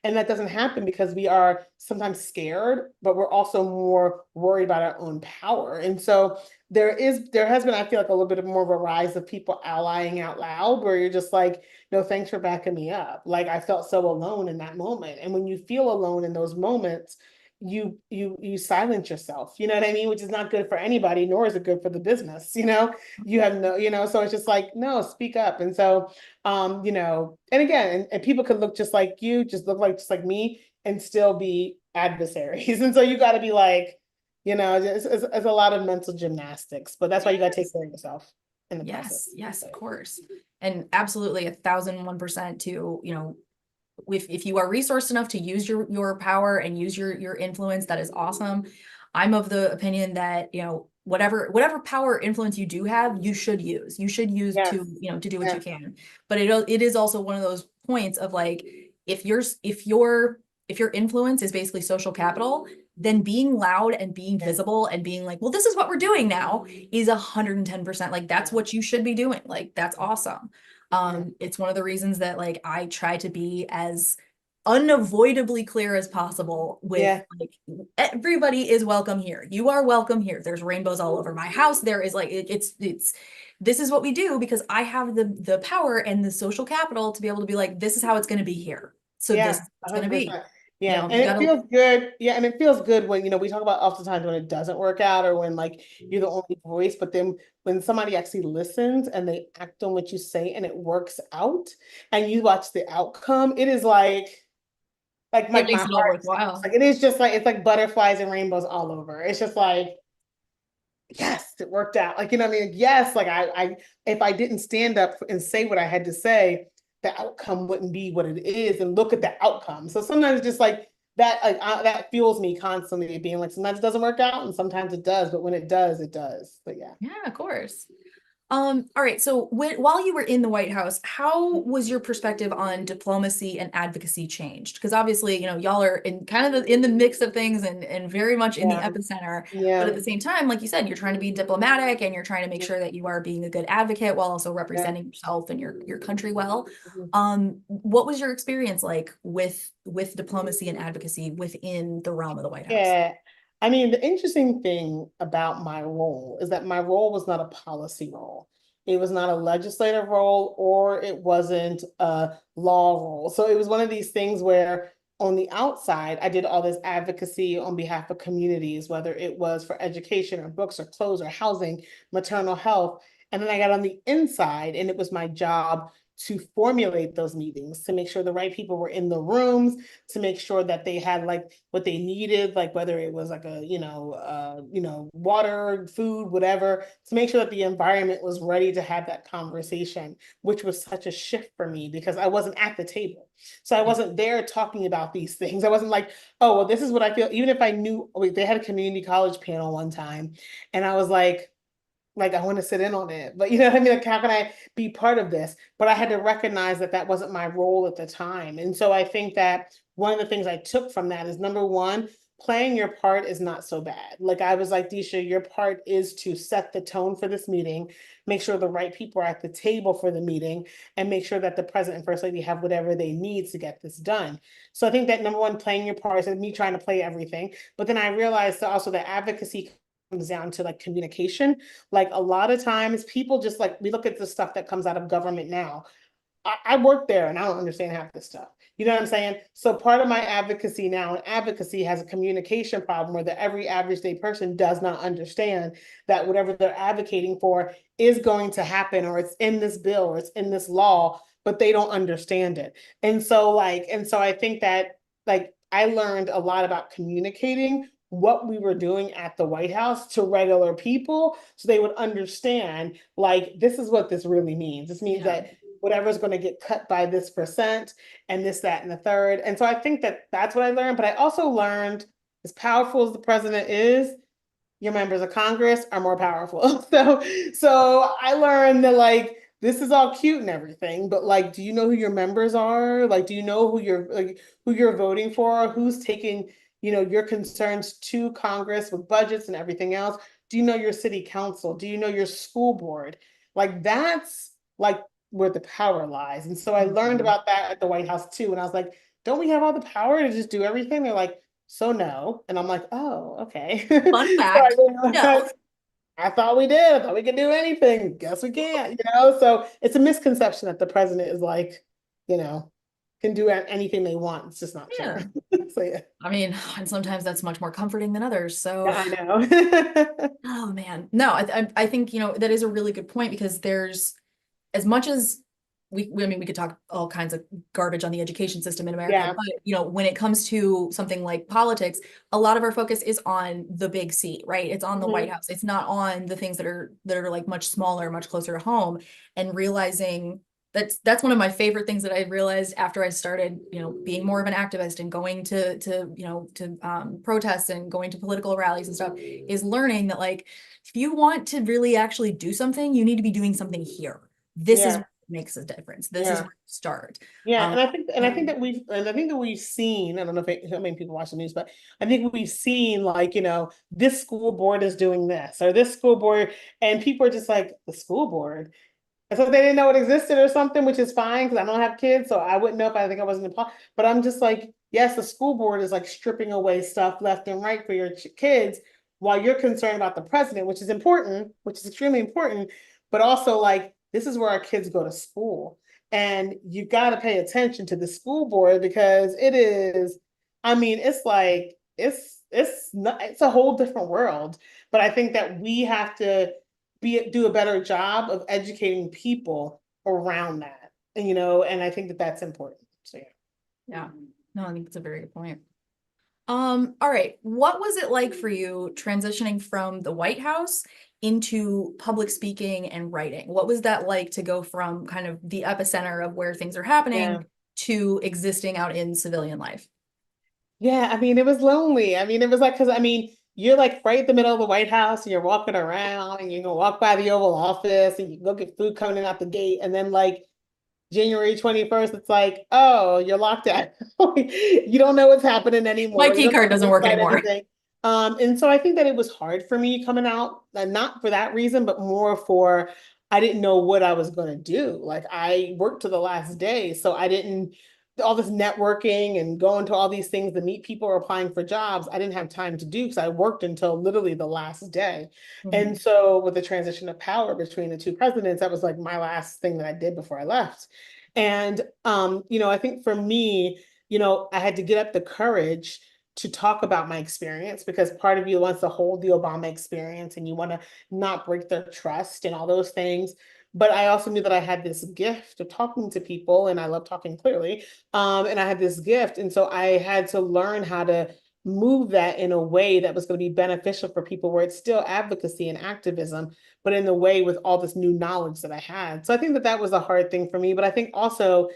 And that doesn't happen because we are sometimes scared, but we're also more worried about our own power. And so there has been, I feel like, a little bit of more of a rise of people allying out loud, where you're just like, no, thanks for backing me up. Like I felt so alone in that moment. And when you feel alone in those moments, you silence yourself, you know what I mean? Which is not good for anybody, nor is it good for the business, you know? You have no, you know, so it's just like, no, speak up. And so and again, and people could look just like you, just look like just like me, and still be adversaries. And so you got to be like, it's a lot of mental gymnastics, but that's why you got to take Yes. care of yourself in the process. Yes, yes, of course. And absolutely 1,001% to, if you are resourced enough to use your power and use your influence, that is awesome. I'm of the opinion that, whatever power or influence you do have, you should use. You should use Yes, to, to do what you yes, can. But it is also one of those points of like, if your influence is basically social capital, then being loud and being yes, visible and being like, well, this is what we're doing now is 110%. Like that's yes, what you should be doing. Like that's awesome. yes, It's one of the reasons that like I try to be as unavoidably clear as possible with yeah, like everybody is welcome here. You are welcome here. There's rainbows all over my house. There is like it's this is what we do because I have the power and the social capital to be able to be like, this is how it's going to be here. So this yeah, is what's going to be. 100%. Yeah, and You it gotta. feels good. Yeah, and it feels good when, we talk about oftentimes when it doesn't work out, or when like you're the only voice, but then when somebody actually listens and they act on what you say and it works out and you watch the outcome, it is like It my makes it all heart worthwhile. like it is just like, it's like butterflies and rainbows all over. It's just like, yes, it worked out. Like, you know what I mean? Yes, like I if I didn't stand up and say what I had to say, the outcome wouldn't be what it is. And look at the outcome. So sometimes just like that, that fuels me constantly, being like, sometimes it doesn't work out and sometimes it does, but when it does, it does. But yeah. Yeah, of course. All right. So while you were in the White House, how was your perspective on diplomacy and advocacy changed? Because obviously, y'all are in kind of in the mix of things and very much in the Yeah. epicenter. But at Yeah. the same time, like you said, you're trying to be diplomatic and you're trying to make sure that you are being a good advocate while also Yeah. representing yourself and your country well. Mhm. What was your experience like with diplomacy and advocacy within the realm of the White House? Yeah. I mean, the interesting thing about my role is that my role was not a policy role. It was not a legislative role, or it wasn't a law role. So it was one of these things where on the outside, I did all this advocacy on behalf of communities, whether it was for education or books or clothes or housing, maternal health. And then I got on the inside, and it was my job to formulate those meetings, to make sure the right people were in the rooms, to make sure that they had like what they needed, like whether it was like water, food, whatever, to make sure that the environment was ready to have that conversation, which was such a shift for me because I wasn't at the table. So I Yeah. wasn't there talking about these things. I wasn't like, oh, well, this is what I feel. Even if I knew, wait, they had a community college panel one time, and I was like I want to sit in on it, but you know what I mean? Like, how can I be part of this? But I had to recognize that that wasn't my role at the time. And so I think that one of the things I took from that is, number one, playing your part is not so bad. Like I was like, Deesha, your part is to set the tone for this meeting, make sure the right people are at the table for the meeting, and make sure that the president and first lady have whatever they need to get this done. So I think that number one, playing your part is me trying to play everything. But then I realized that also the advocacy comes down to like communication. Like a lot of times people just like, we look at the stuff that comes out of government now. I work there and I don't understand half this stuff. You know what I'm saying? So part of my advocacy now, and advocacy has a communication problem where the every average day person does not understand that whatever they're advocating for is going to happen, or it's in this bill, or it's in this law, but they don't understand it. And so I think that like I learned a lot about communicating what we were doing at the White House to regular people so they would understand like this is what this really means. This means Yeah. that whatever's going to get cut by this percent and this, that, and the third. And so I think that that's what I learned. But I also learned, as powerful as the president is, your members of Congress are more powerful. So I learned that like this is all cute and everything, but like, do you know who your members are? Like, do you know who you're voting for? Who's taking, your concerns to Congress with budgets and everything else? Do you know your city council? Do you know your school board? Like that's like where the power lies. And so I learned Mhm. about that at the White House too. And I was like, don't we have all the power to just do everything? They're like, so no. And I'm like, oh, okay. Fun So fact. No. I thought we did. I thought we could do anything. Guess we can't. So it's a misconception that the president is like, you know, can do anything they want. It's just not true. Yeah. So yeah. I mean, and sometimes that's much more comforting than others. So, Yeah, I know. oh man, no, I think, that is a really good point because there's as much as I mean, we could talk all kinds of garbage on the education system in America, Yeah. but when it comes to something like politics, a lot of our focus is on the big seat, right? It's on the White Mhm. House. It's not on the things that are like much smaller, much closer to home, and realizing that's one of my favorite things that I realized after I started, being more of an activist and going to protests and going to political rallies and stuff, is learning that like if you want to really actually do something, you need to be doing something here. This is Yeah. what makes a difference. This is Yeah. where you start. Yeah, Um, and I think that we've seen, I don't know how many people watch the news, but I think we've seen like, this school board is doing this or this school board, and people are just like, the school board. And so they didn't know it existed or something, which is fine because I don't have kids, so I wouldn't know if I think I wasn't in. But I'm just like, yes, the school board is like stripping away stuff left and right for your kids while you're concerned about the president, which is important, which is extremely important, but also like this is where our kids go to school. And you got to pay attention to the school board because it is, I mean, it's like it's a whole different world. But I think that we have to do a better job of educating people around that. And I think that that's important. So yeah. yeah, no, I think it's a very good point. All right. What was it like for you transitioning from the White House into public speaking and writing? What was that like to go from kind of the epicenter of where things are Yeah. happening to existing out in civilian life? Yeah, I mean, it was lonely. I mean, it was like, because I mean, you're like right in the middle of the White House and you're walking around and you're gonna walk by the Oval Office and you go get food coming out the gate. And then like January 21st, it's like, oh, you're locked out. You don't know what's happening My anymore. You key don't card know doesn't who work inside anymore. anything. And so I think that it was hard for me coming out, and not for that reason, but more for I didn't know what I was going to do. Like I worked to the last day, so I didn't all this networking and going to all these things to meet people or applying for jobs. I didn't have time to do because I worked until literally the last day. And Mhm. so with the transition of power between the two presidents, that was like my last thing that I did before I left. And I think for me, I had to get up the courage to talk about my experience because part of you wants to hold the Obama experience and you want to not break their trust and all those things. But I also knew that I had this gift of talking to people, and I love talking clearly. And I had this gift. And so I had to learn how to move that in a way that was going to be beneficial for people where it's still advocacy and activism, but in the way with all this new knowledge that I had. So I think that that was a hard thing for me. But I think also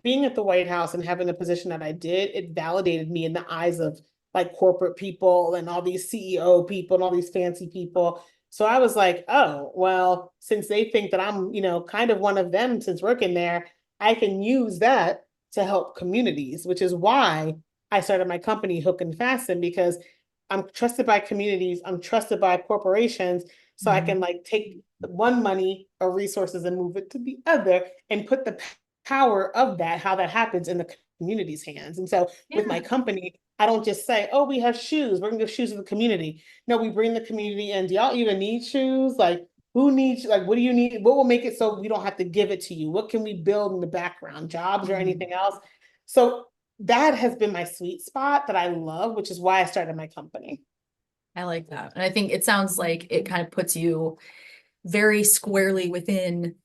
being at the White House and having the position that I did, it validated me in the eyes of like corporate people and all these CEO people and all these fancy people. So I was like, oh, well, since they think that I'm, kind of one of them since working there, I can use that to help communities, which is why I started my company Hook and Fasten, because I'm trusted by communities, I'm trusted by corporations, so I Mhm. can like take the one money or resources and move it to the other and put the power of that, how that happens in the community's hands. And so with my Yeah. company, I don't just say, oh, we have shoes, we're gonna give shoes to the community. No, we bring the community in. Do y'all even need shoes? Like, who needs, like, what do you need? What will make it so we don't have to give it to you? What can we build in the background, jobs or Mhm. anything else? So that has been my sweet spot that I love, which is why I started my company. I like that. And I think it sounds like it kind of puts you very squarely within,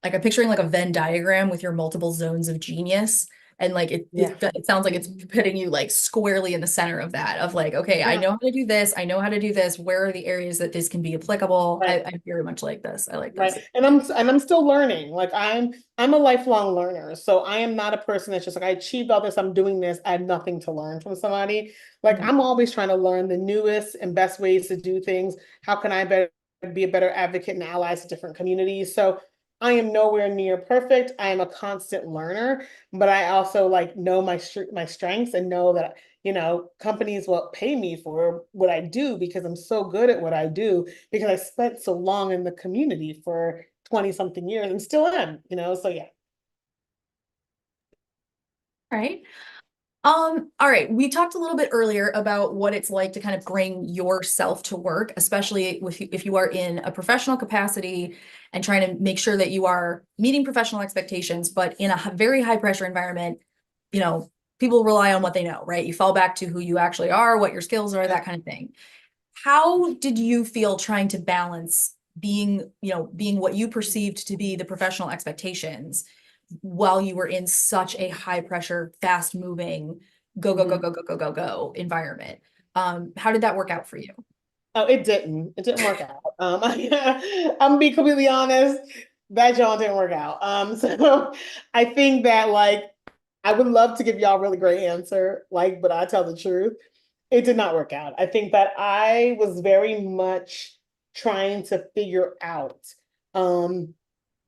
like I'm picturing like a Venn diagram with your multiple zones of genius. And like Yeah. it sounds like it's putting you like squarely in the center of that, of like, okay, I Yeah. know how to do this. I know how to do this. Where are the areas that this can be applicable? Right. I very much like this. I like this. Right. And I'm still learning. Like I'm a lifelong learner. So I am not a person that's just like I achieved all this, I'm doing this. I have nothing to learn from somebody. Like Mhm. I'm always trying to learn the newest and best ways to do things. How can I be a better advocate and ally to different communities? So I am nowhere near perfect. I am a constant learner, but I also like know my strengths and know that companies will pay me for what I do because I'm so good at what I do because I spent so long in the community for 20 something years and still am. So yeah. All right. All right. We talked a little bit earlier about what it's like to kind of bring yourself to work, especially if you are in a professional capacity and trying to make sure that you are meeting professional expectations, but in a very high pressure environment, you know, people rely on what they know, right? You fall back to who you actually are, what your skills are, that kind of thing. How did you feel trying to balance being what you perceived to be the professional expectations while you were in such a high pressure, fast moving, go, go, go, Mhm. go, go, go, go, go environment? How did that work out for you? Oh, it didn't. It didn't work out. I'm gonna be completely honest. That John didn't work out. So I think that like I would love to give y'all a really great answer, like, but I tell the truth. It did not work out. I think that I was very much trying to figure out um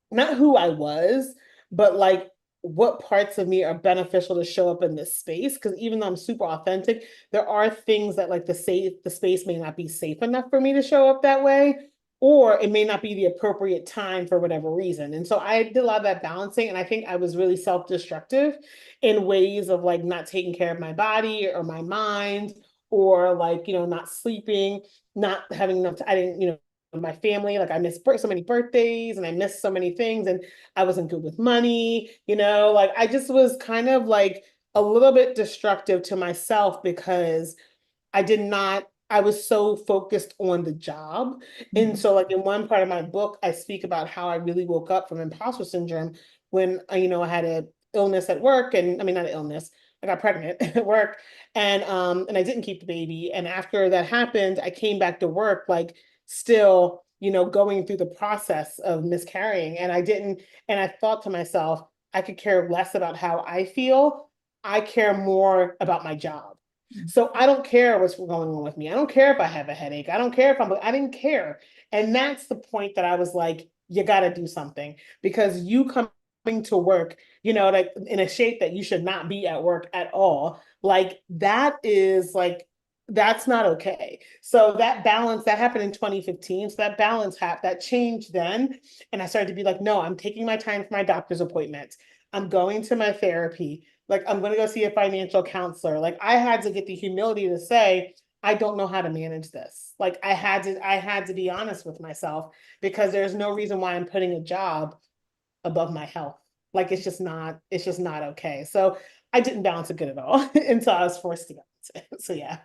not who I was, but like what parts of me are beneficial to show up in this space. Because even though I'm super authentic, there are things that like the space may not be safe enough for me to show up that way, or it may not be the appropriate time for whatever reason. And so I did a lot of that balancing, and I think I was really self-destructive in ways of like not taking care of my body or my mind, or like not sleeping, not having enough. I didn't my family. Like I missed so many birthdays and I missed so many things and I wasn't good with money. Like I just was kind of like a little bit destructive to myself because I was so focused on the job. And Mhm. so like in one part of my book, I speak about how I really woke up from imposter syndrome when I had a illness at work, and I mean not an illness. I got pregnant at work, and I didn't keep the baby. And after that happened, I came back to work like still, going through the process of miscarrying. And I thought to myself, I could care less about how I feel. I care more about my job. So I don't care what's going on with me. I don't care if I have a headache. I don't care if I didn't care. And that's the point that I was like, you got to do something because you coming to work, like in a shape that you should not be at work at all. Like that is like, that's not okay. So that balance that happened in 2015. So that that changed then. And I started to be like, no, I'm taking my time for my doctor's appointment. I'm going to my therapy. Like I'm going to go see a financial counselor. Like I had to get the humility to say, I don't know how to manage this. Like I had to be honest with myself because there's no reason why I'm putting a job above my health. Like it's just not okay. So I didn't balance it good at all until I was forced to balance it. So yeah.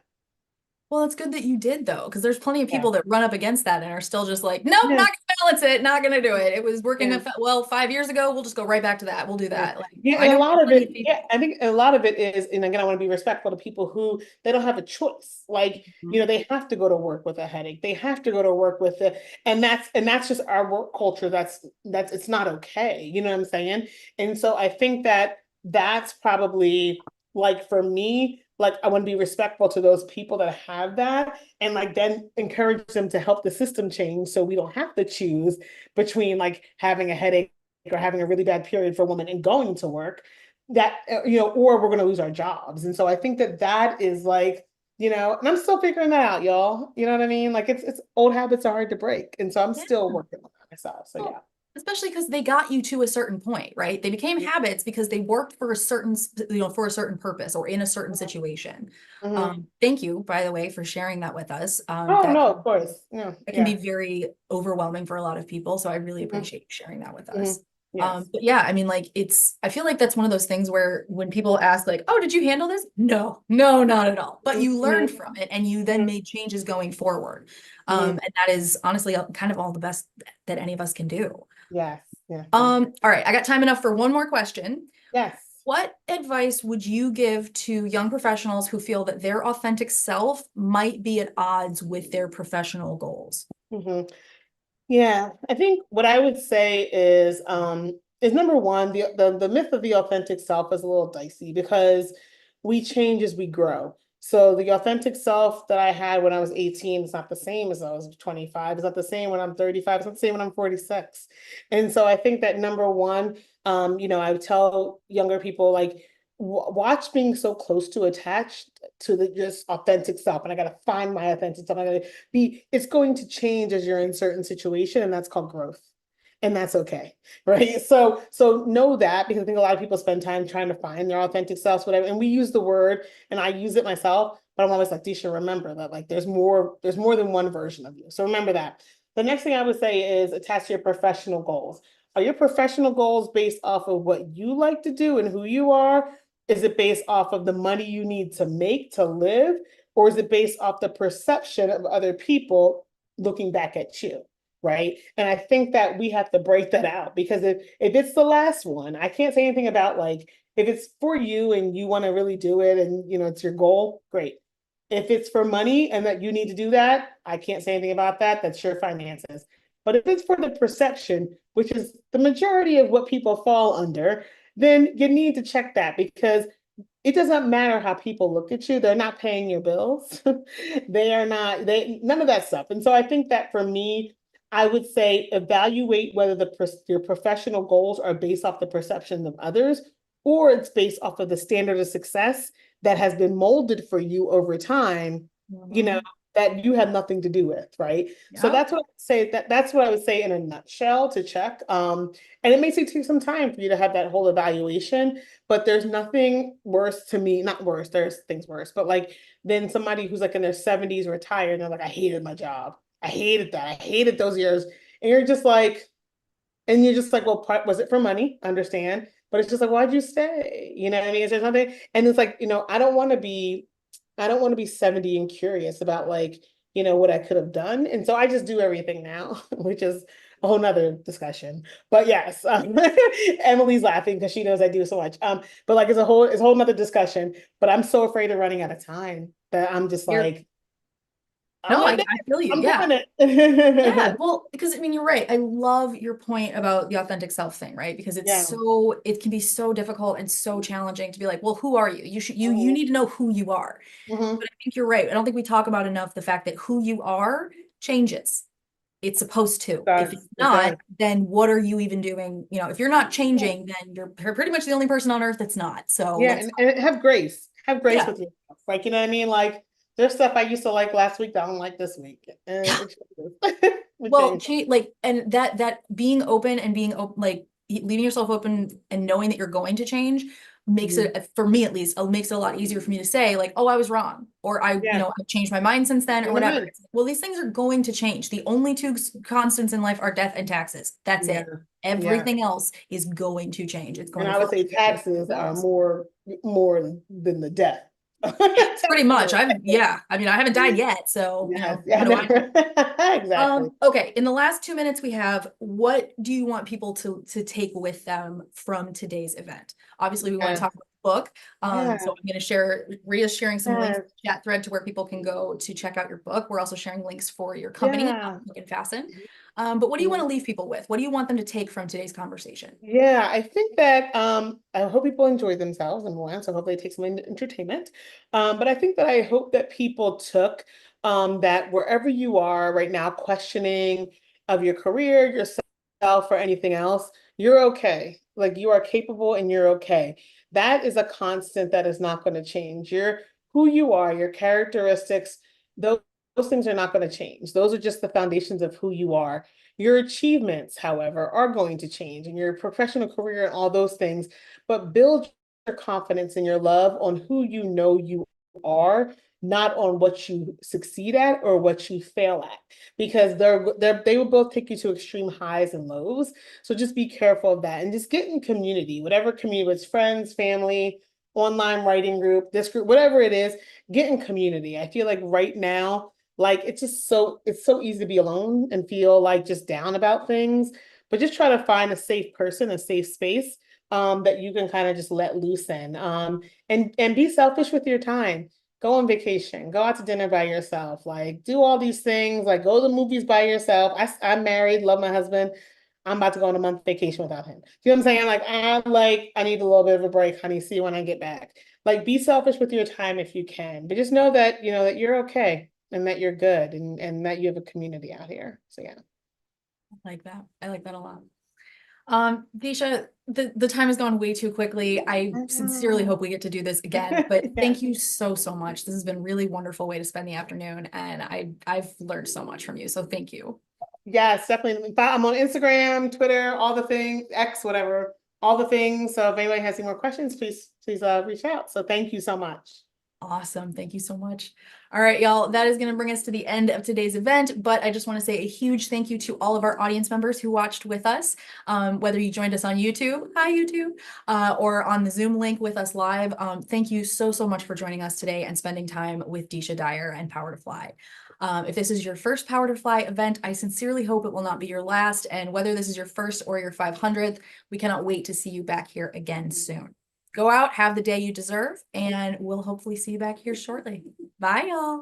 Well, it's good that you did though, because there's plenty of Yeah. people that run up against that and are still just like, nope, Yeah. not gonna balance it, not gonna do it. It was working Yeah. well 5 years ago. We'll just go right back to that. We'll do Yeah. that. Like Yeah, I and a know lot of plenty of it, people. yeah, I think a lot of it is, and again, I want to be respectful to people who they don't have a choice. Like, Mhm. they have to go to work with a headache. They have to go to work with it, and that's just our work culture. That's it's not okay. You know what I'm saying? And so I think that that's probably like for me, like I want to be respectful to those people that have that, and like then encourage them to help the system change so we don't have to choose between like having a headache or having a really bad period for a woman and going to work or we're going to lose our jobs. And so I think that is like, and I'm still figuring that out, y'all. You know what I mean? Like it's old habits are hard to break. And so I'm Yeah. still working on that myself. So Well, yeah. especially because they got you to a certain point, right? They became habits because they worked for a certain, for a certain purpose or in a certain situation. Mhm. Thank you, by the way, for sharing that with us. Oh, no, of course. No, That can be yeah. very overwhelming for a lot of people. So I really Mhm. appreciate you sharing that with us. Mhm. Yes. But yeah, I mean, like I feel like that's one of those things where when people ask, like, oh, did you handle this? No, no, not at all. But you learned Mhm. from it and you then Mhm. made changes going forward. Mhm. And that is honestly kind of all the best that any of us can do. Yes. Yes. Yes. All right, I got time enough for one more question. Yes. What advice would you give to young professionals who feel that their authentic self might be at odds with their professional goals? Mhm. Yeah, I think what I would say is number one, the myth of the authentic self is a little dicey because we change as we grow. So the authentic self that I had when I was 18 is not the same as I was 25. It's not the same when I'm 35. It's not the same when I'm 46. And so I think that number one, I would tell younger people like watch being so close to attached to the just authentic self. And I gotta find my authentic self. I gotta it's going to change as you're in certain situation, and that's called growth. And that's okay, right? So know that because I think a lot of people spend time trying to find their authentic selves, whatever. And we use the word, and I use it myself, but I'm always like, Deesha, remember that like there's more than one version of you. So remember that. The next thing I would say is attach to your professional goals. Are your professional goals based off of what you like to do and who you are? Is it based off of the money you need to make to live? Or is it based off the perception of other people looking back at you? Right. And I think that we have to break that out because if it's the last one, I can't say anything about like if it's for you and you want to really do it and it's your goal, great. If it's for money and that you need to do that, I can't say anything about that. That's your finances. But if it's for the perception, which is the majority of what people fall under, then you need to check that because it doesn't matter how people look at you. They're not paying your bills. They are not, none of that stuff. And so I think that for me, I would say evaluate whether your professional goals are based off the perception of others or it's based off of the standard of success that has been molded for you over time, you know, Mhm. that you have nothing to do with, right? So Yeah. that's what I would say that's what I would say in a nutshell to check. And it may take some time for you to have that whole evaluation, but there's nothing worse to me, not worse, there's things worse, but like than somebody who's like in their 70s retired and they're like, I hated my job. I hated that. I hated those years. And you're just like, well, was it for money? Understand. But it's just like, why'd you stay? You know what I mean? Is there something? And it's like, I don't want to be 70 and curious about like, what I could have done. And so I just do everything now, which is a whole nother discussion. But yes, Emily's laughing because she knows I do so much. But like it's a whole nother discussion. But I'm so afraid of running out of time that I'm just You're like, I'm no, not dead. I feel you. I'm Yeah. doing Yeah, it. well, because I mean, you're right. I love your point about the authentic self thing, right? Because Yeah. it can be so difficult and so challenging to be like, well, who are you? You Mhm. need to know who you are. Mhm. But I think you're right. I don't think we talk about enough the fact that who you are changes. It's supposed to. If it's It not, does. then what are you even doing? If you're not changing, then you're pretty much the only person on earth that's not. So Yeah, let's, and have grace. Have grace yeah. with yourself. Like, you know what I mean? Like, there's stuff I used to like last week that I don't like this week. And it changes. It Well, changes. change like and that being open and being open, like leaving yourself open and knowing that you're going to change makes Mhm. it, for me at least, it makes it a lot easier for me to say like, oh, I was wrong, or Yeah, I've changed my mind since then, or whatever. amen. It's like, well, these things are going to change. The only two constants in life are death and taxes. That's Yeah, it. yeah. Everything else is going to change. It's And going to I would say fluctuate. taxes are more than the death. Pretty much. Taxes. I mean, I haven't died yet, so Yes, yeah, what do I know? never. Exactly. Okay, in the last 2 minutes we have, what do you want people to take with them from today's event? Obviously, we want to Yeah, talk about the book. So yeah, I'm going to share, Ria's sharing some links yeah, in the chat thread to where people can go to check out your book. We're also sharing links for your company, yeah. Hook and Fasten. But what do you want to leave people with? What do you want them to take from today's conversation? Yeah, I think that I hope people enjoy themselves, number one. So hopefully it takes some entertainment. But I think that I hope that people took that wherever you are right now, questioning of your career, yourself, or anything else, you're okay. Like you are capable and you're okay. That is a constant that is not going to change. You're who you are, your characteristics, those things are not going to change. Those are just the foundations of who you are. Your achievements, however, are going to change in your professional career and all those things, but build your confidence and your love on who you know you are, not on what you succeed at or what you fail at, because they will both take you to extreme highs and lows. So just be careful of that and just get in community, whatever community, with friends, family, online writing group, this group, whatever it is, get in community. I feel like right now, like it's so easy to be alone and feel like just down about things, but just try to find a safe person, a safe space that you can kind of just let loose in. And be selfish with your time. Go on vacation, go out to dinner by yourself, like do all these things, like go to the movies by yourself. I'm married, love my husband. I'm about to go on a month vacation without him. You know what I'm saying? I need a little bit of a break, honey. See you when I get back. Like be selfish with your time if you can, but just know that you know that you're okay and that you're good and that you have a community out here. So yeah. I like that. I like that a lot. Deesha, the time has gone way too quickly. I sincerely hope we get to do this again, but Yeah. thank you so, so much. This has been a really wonderful way to spend the afternoon, and I've learned so much from you. So thank you. Yes, definitely. I'm on Instagram, Twitter, all the things, X, whatever, all the things. So if anybody has any more questions, please reach out. So thank you so much. Awesome. Thank you so much. All right, y'all, that is going to bring us to the end of today's event, but I just want to say a huge thank you to all of our audience members who watched with us, whether you joined us on YouTube, hi YouTube, or on the Zoom link with us live. Thank you so, so much for joining us today and spending time with Deesha Dyer and Power to Fly. If this is your first Power to Fly event, I sincerely hope it will not be your last, and whether this is your first or your 500th, we cannot wait to see you back here again soon. Go out, have the day you deserve, and we'll hopefully see you back here shortly. Bye, y'all.